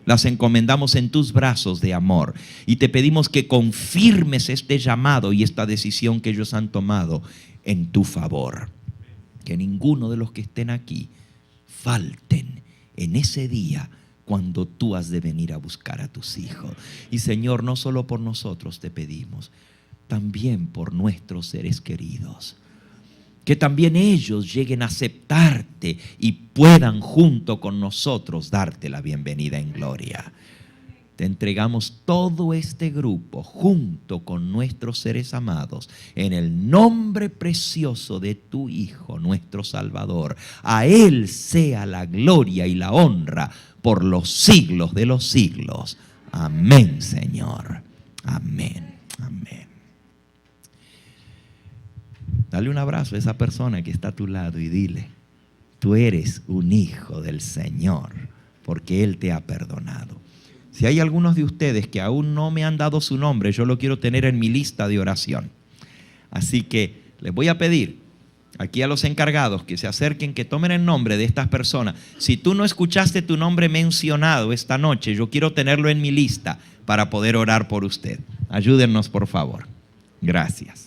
[SPEAKER 1] Las encomendamos en tus brazos de amor y te pedimos que confirmes este llamado y esta decisión que ellos han tomado en tu favor. Que ninguno de los que estén aquí falten en ese día cuando tú has de venir a buscar a tus hijos. Y Señor, no solo por nosotros te pedimos, también por nuestros seres queridos. Que también ellos lleguen a aceptarte y puedan junto con nosotros darte la bienvenida en gloria. Te entregamos todo este grupo junto con nuestros seres amados en el nombre precioso de tu Hijo, nuestro Salvador. A Él sea la gloria y la honra por los siglos de los siglos. Amén, Señor. Amén. Amén. Dale un abrazo a esa persona que está a tu lado y dile: tú eres un hijo del Señor porque Él te ha perdonado. Si hay algunos de ustedes que aún no me han dado su nombre, yo lo quiero tener en mi lista de oración. Así que les voy a pedir aquí a los encargados que se acerquen, que tomen el nombre de estas personas. Si tú no escuchaste tu nombre mencionado esta noche, yo quiero tenerlo en mi lista para poder orar por usted. Ayúdennos, por favor. Gracias.